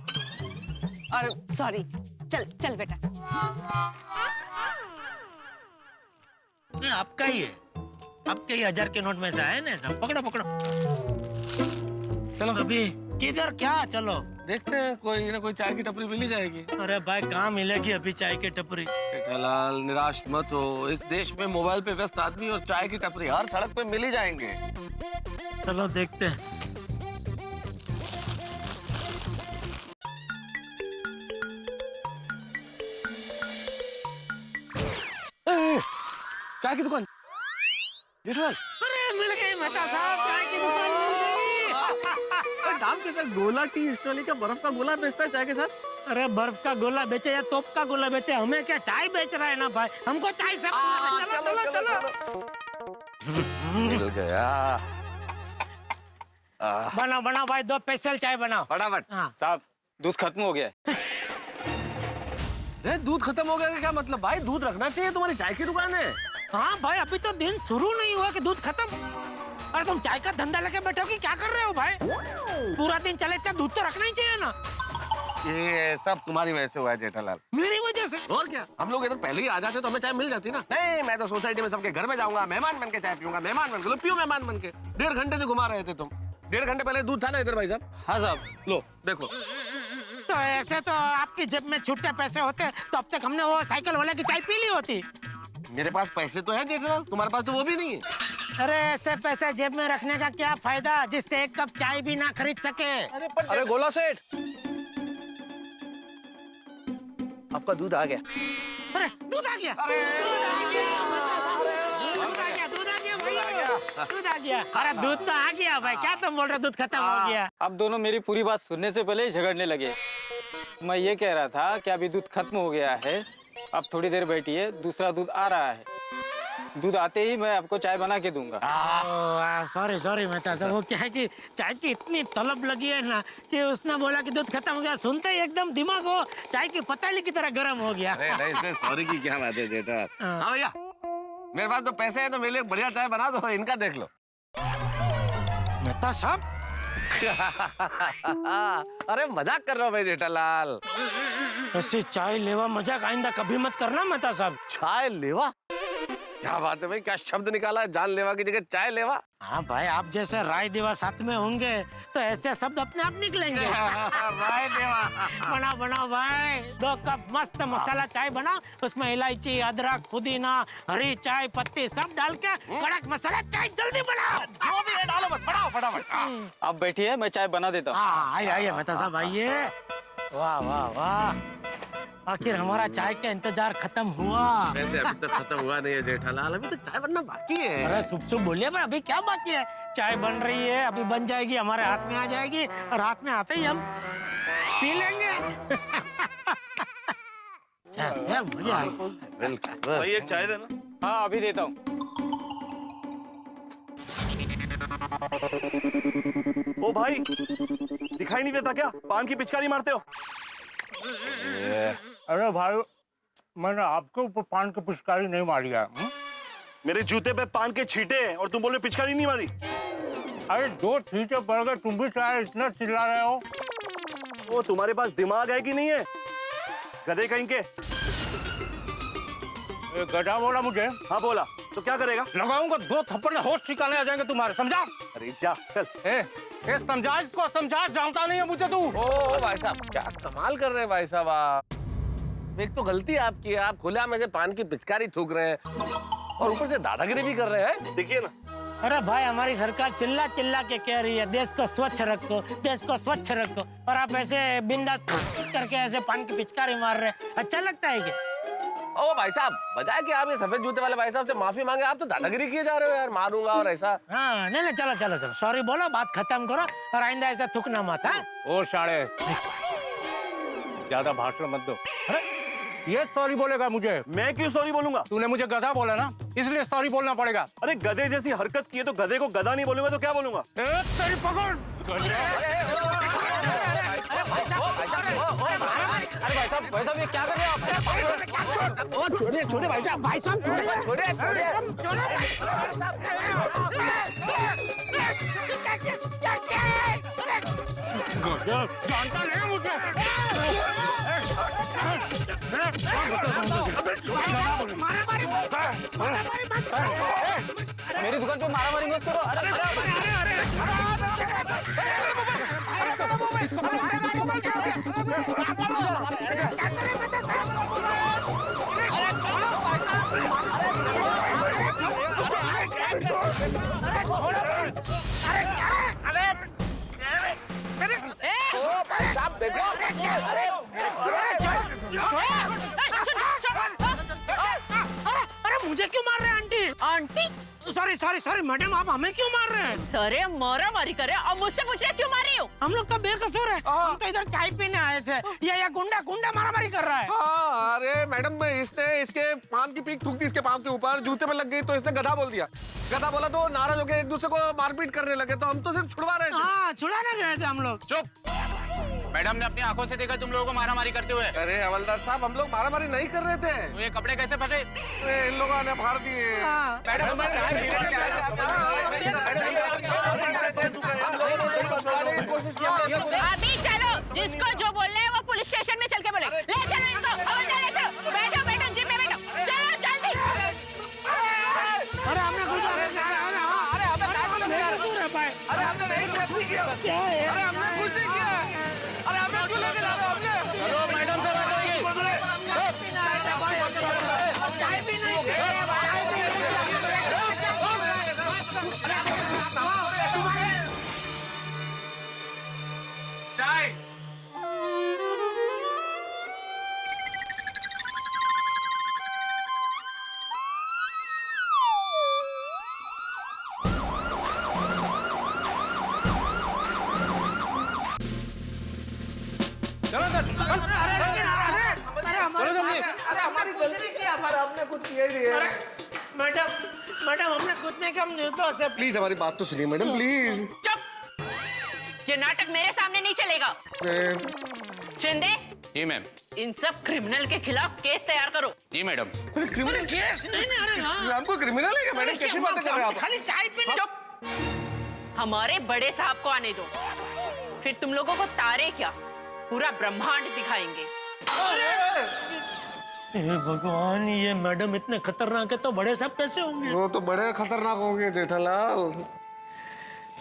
और सॉरी। चल चल बेटा। ये आपका ही है, आपके ही 1000 के नोट में से आए ना सब। पकड़ो पकड़ो। चलो अभी किधर क्या? चलो देखते हैं, कोई ना कोई चाय की टपरी मिल ही जाएगी। अरे भाई, कहाँ मिलेगी अभी चाय की टपरी? जेठालाल निराश मत हो, इस देश में मोबाइल पे व्यस्त आदमी और चाय की टपरी हर सड़क पे मिल ही जाएंगे। चलो देखते हैं। चाय की दुकान। जेठालाल, अरे मिल गई मेहता साहब, चाय की दुकान मिल गई। दाम कैसा? गोला टी स्टॉल का बर्फ का गोला बेचता है चाय के साथ। अरे बर्फ का गोला बेचे या तोप का गोला बेचे, हमें क्या चाय बेच रहा है ना भाई, हमको चाय से चलो चलो चलो। मिल गया। बनाओ बनाओ भाई, 2 स्पेशल चाय बनाओ फटाफट। साहब, दूध खत्म हो गया है। दूध खत्म हो गया का क्या मतलब? भाई दूध रखना चाहिए, तुम्हारी चाय की दुकान है। हाँ भाई, अभी तो दिन शुरू नहीं हुआ कि दूध खत्म। अरे तुम चाय का धंधा लेके बैठो कि क्या कर रहे हो भाई? पूरा दिन चले इतना दूध तो रखना ही चाहिए ना। ये सब तुम्हारी वजह से हुआ है जेठालाल। मेरी वजह से? और क्या, हम लोग इधर पहले ही आ जाते तो हमें चाय मिल जाती ना। नहीं, मैं तो सोसाइटी में सबके घर में जाऊंगा, मेहमान बन के चाय पीऊंगा, मेहमान बन के। पियो मेहमान बन के। 1.5 घंटे से घुमा रहे थे तुम। 1.5 घंटे पहले दूध था ना इधर भाई साहब? हाँ साहब। लो देखो। तो ऐसे तो आपकी जेब में छुट्टे पैसे होते तो अब तक हमने वो साइकिल वाले की चाय पी ली होती। मेरे पास पैसे तो है जेठालाल, तुम्हारे पास तो वो भी नहीं है। अरे ऐसे पैसे जेब में रखने का क्या फायदा, जिससे एक कप चाय भी ना खरीद सके। अरे गोला सेठ, आपका दूध आ गया। अरे दूध आ गया, दूध आ गया, दूध आ गया, दूध आ गया भाई, दूध आ गया। अरे दूध तो आ गया भाई, क्या तुम बोल रहे हो दूध खत्म हो गया? अब दोनों मेरी पूरी बात सुनने से पहले ही झगड़ने लगे। मैं ये कह रहा था कि अभी दूध खत्म हो गया है, अब थोड़ी देर बैठिए, दूसरा दूध आ रहा है। दूध आते ही मैं आपको चाय बना के दूंगा। सॉरी सॉरी मेहता साहब, वो क्या है कि चाय की इतनी तलब लगी है ना कि उसने बोला कि दूध खत्म हो गया, सुनते ही एकदम दिमाग हो चाय की पताली की तरह गर्म हो गया। नहीं, सॉरी की क्या बात है जेठा। हाँ भैया, मेरे पास तो पैसे हैं तो मेरे लिए बढ़िया चाय बना दो, इनका देख लो। मेहता साहब अरे मजाक कर रहा हूँ भाई जेठालाल। ऐसी चाय लेवा मजाक आइंदा कभी मत करना मेहता साहब। चाय लेवा? क्या बात है भाई, क्या शब्द निकाला है, जान लेवा की जगह चाय लेवा। हाँ भाई, आप जैसे राय देवा साथ में होंगे तो ऐसे शब्द अपने आप निकलेंगे। राय देवा। बनाओ बनाओ भाई, 2 कप मस्त मसाला चाय बनाओ, उसमें इलायची, अदरक, पुदीना, हरी चाय पत्ती सब डाल के कड़क मसाला चाय जल्दी बनाओ। जो भी है डालो, बस बनाओ फटाफट। आप बैठिए, मैं चाय बना देता हूँ। हाँ आइए आइए मेहता साहब आइए। वाह वाह वाह, आखिर हमारा चाय का इंतजार खत्म हुआ। वैसे अभी तक खत्म हुआ नहीं है जेठालाल, अभी तक चाय बनना बाकी है। अरे शुभ बोलिए भाई, अभी क्या बाकी है? चाय बन रही है, अभी बन जाएगी, हमारे हाथ में आ जाएगी और हाथ में आते ही हम पी लेंगे। मजा आएगा। भाई एक चाय देना। हाँ अभी देता हूँ। ओ भाई, दिखाई नहीं देता क्या? पान की पिचकारी मारते हो? अरे भाई, मैंने आपके ऊपर पान की पिचकारी नहीं मारी है। मेरे जूते पे पान के छींटे हैं और तुम बोल रहे पिचकारी नहीं मारी? अरे 2 छींटे पड़ गए, तुम भी चाहे इतना चिल्ला रहे हो। वो तुम्हारे पास दिमाग है कि नहीं है? गधे कहीं के। गधा बोला मुझे? हाँ बोला, तो क्या करेगा? लगाऊंगा 2 थप्पड़ में होश ठिकाने आ जाएंगे तुम्हारे, समझा? अरे जा चल। ए समझा इसको, समझा, जानता नहीं है मुझे तू। ओ भाई साहब, क्या कमाल कर रहे हैं भाई साहब आप। एक तो गलती आपकी है, आप खुलेआम ऐसे पान की पिचकारी थूक रहे हैं और ऊपर से दादागिरी भी कर रहे हैं। देखिए ना। अरे भाई, हमारी सरकार चिल्ला चिल्ला के कह रही है देश को स्वच्छ रखो, देश को स्वच्छ रखो, और आप ऐसे बिंदास करके ऐसे पान की पिचकारी मार रहे हैं। अच्छा लगता है क्या? ओ भाई साहब, बजाय कि आप ये सफेद जूते वाले भाई साहब से माफी मांगे, आप तो दादागिरी किए जा रहे हो यार, मारूंगा और ऐसा। हाँ नहीं, चलो चलो चलो, सॉरी बोलो, बात खत्म करो और आइंदा ऐसा थूकना मत। ओ साले, ज्यादा भाषण मत दो। अरे ये सॉरी बोलेगा मुझे? मैं क्यों सॉरी बोलूंगा? तूने मुझे गधा बोला ना, इसलिए सॉरी बोलना पड़ेगा। अरे गधे जैसी हरकत की है तो गधे को गधा नहीं बोलूंगा तो क्या बोलूंगा? तेरी पकड़। अरे भाई साहब ये क्या कर रहे हो आप? छोड़े भाई साहब, भाई साहब जानता नहीं मुझे। मेरी दुकान पे मारामारी मत करो। अरे मुझे क्यों मार रहे हैं आंटी? आंटी? सॉरी मैडम, आप हमें क्यों मार रहे हैं? अरे मारा मारी करे और मुझसे पूछ रहे क्यों मारी हो? हम लोग तो बेकसूर है, हम तो इधर चाय पीने आए थे। ये गुंडा मारामारी कर रहा है। हाँ, अरे मैडम, इसने इसके पान की पीक थूक दी इसके पाँव के ऊपर, जूते में लग गई तो इसने गधा बोल दिया। गधा बोला तो नाराज होकर एक दूसरे को मारपीट करने लगे, तो हम तो सिर्फ छुड़वा रहे थे। हाँ, छुड़ाने गए थे हम लोग। चुप। मैडम ने अपनी आंखों से देखा तुम लोगों को मारामारी करते हुए। अरे हवलदार साहब, हम लोग मारामारी नहीं कर रहे थे। तो ये कपड़े कैसे फटे? इन लोगों ने फाड़ दिए। मैडम, अभी चलो, जिसको जो बोलना है वो पुलिस स्टेशन में चल के बोले। ले चलो इनको, ले चलो, बैठो जीप में बैठो, चलो जल्दी। अरे हमने कुछ चलो मैडम से बात होगी। मैडम हमने कुछ नहीं किया, हम निर्दोष है। प्लीज हमारी बात तो सुनिए मैडम, प्लीज। चुप, ये नाटक मेरे सामने नहीं चलेगा। शिंदे। जी मैम। इन सब क्रिमिनल के खिलाफ केस तैयार करो। जी मैडम। क्रिमिनल केस नहीं, हमको क्रिमिनल है क्या मैडम? कैसी बातें कर रहे हैं आप? खाली चाय पीने। चुप, हमारे बड़े साहब को आने दो, फिर तुम लोगों को तारे क्या पूरा ब्रह्मांड दिखाएंगे। भगवान, ये मैडम इतने खतरनाक है तो बड़े साहब कैसे होंगे? वो तो बड़े खतरनाक होंगे जेठालाल।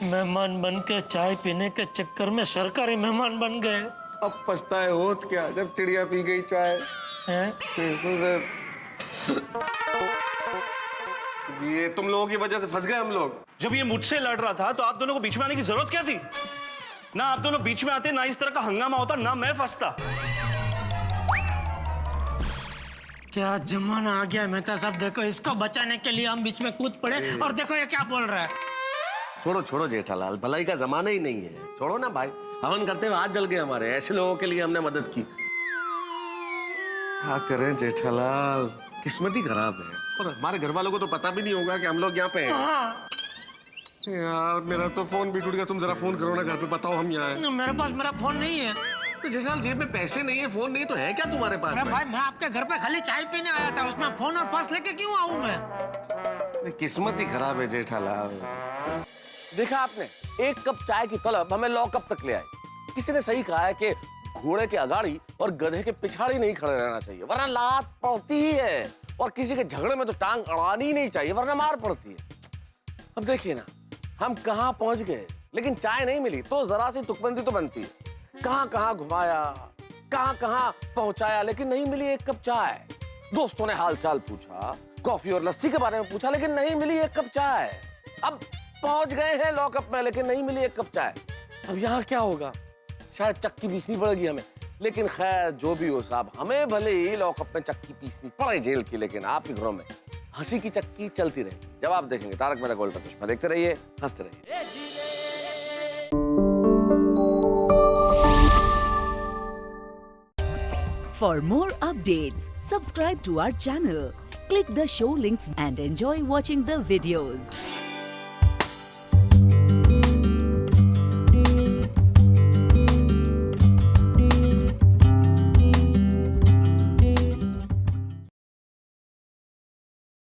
मेहमान बन के चाय पीने के चक्कर में सरकारी मेहमान बन गए। अब पछताए होत क्या जब चिड़िया पी गई चाय। ये तुम लोगों की वजह से फंस गए हम लोग। जब ये मुझसे लड़ रहा था तो आप दोनों को बीच में आने की जरूरत क्या थी? ना आप दोनों बीच में आते, ना इस तरह का हंगामा होता, ना मैं फंसता। क्या जमाना आ गया मेहता साहब, देखो इसको बचाने के लिए हम बीच में कूद पड़े और देखो ये क्या बोल रहा है। छोड़ो छोड़ो जेठालाल, भलाई का जमाना ही नहीं है, छोड़ो ना भाई। हवन करते हुए हाथ जल गए हमारे, ऐसे लोगों के लिए हमने मदद की। क्या करें जेठालाल, किस्मत ही खराब है। और हमारे घर वालों को तो पता भी नहीं होगा कि हम लोग यहाँ पे हैं। यार मेरा तो फोन भी टूट गया, तुम जरा फोन करो ना घर पे, बताओ हम यहाँ हैं। मेरे पास मेरा फोन नहीं है। जेठालाल जेब में पैसे नहीं है, फोन नहीं, तो है क्या तुम्हारे पास? अरे भाई मैं आपके घर पे खाली चाय पीने आया था, उसमें फोन और पर्स लेके क्यों आऊं मैं? किस्मत ही खराब है जेठालाल। देखा आपने, एक कप चाय की तलब हमें लॉकअप तक ले आई। किसी ने सही कहा है कि घोड़े के अगाड़ी और गधे के पिछाड़ी नहीं खड़े रहना चाहिए, वरना लात पड़ती ही है। और किसी के झगड़े में तो टांग अड़ानी ही नहीं चाहिए, वरना मार पड़ती है। अब देखिए ना, हम कहाँ पहुंच गए, लेकिन चाय नहीं मिली तो जरा सी तुकबंदी तो बनती है। कहाँ कहाँ घुमाया, कहाँ कहाँ पहुंचाया, लेकिन नहीं मिली एक कप चाय। दोस्तों ने हालचाल पूछा, कॉफी और लस्सी के बारे में पूछा, लेकिन नहीं मिली एक कप चाय। अब पहुंच गए हैं लॉकअप में, लेकिन नहीं मिली एक कप चाय। अब यहाँ क्या होगा? शायद चक्की पीसनी पड़ेगी हमें। लेकिन खैर जो भी हो साहब, हमें भले ही लॉकअप में चक्की पीसनी पड़े जेल की, लेकिन आपके घरों में हंसी की चक्की चलती रहेगी। जब आप देखेंगे तारक मेहता का उल्टा चश्मा, देखते रहिए, हंसते रहिए। For more updates, subscribe to our channel, click the show links and enjoy watching the videos.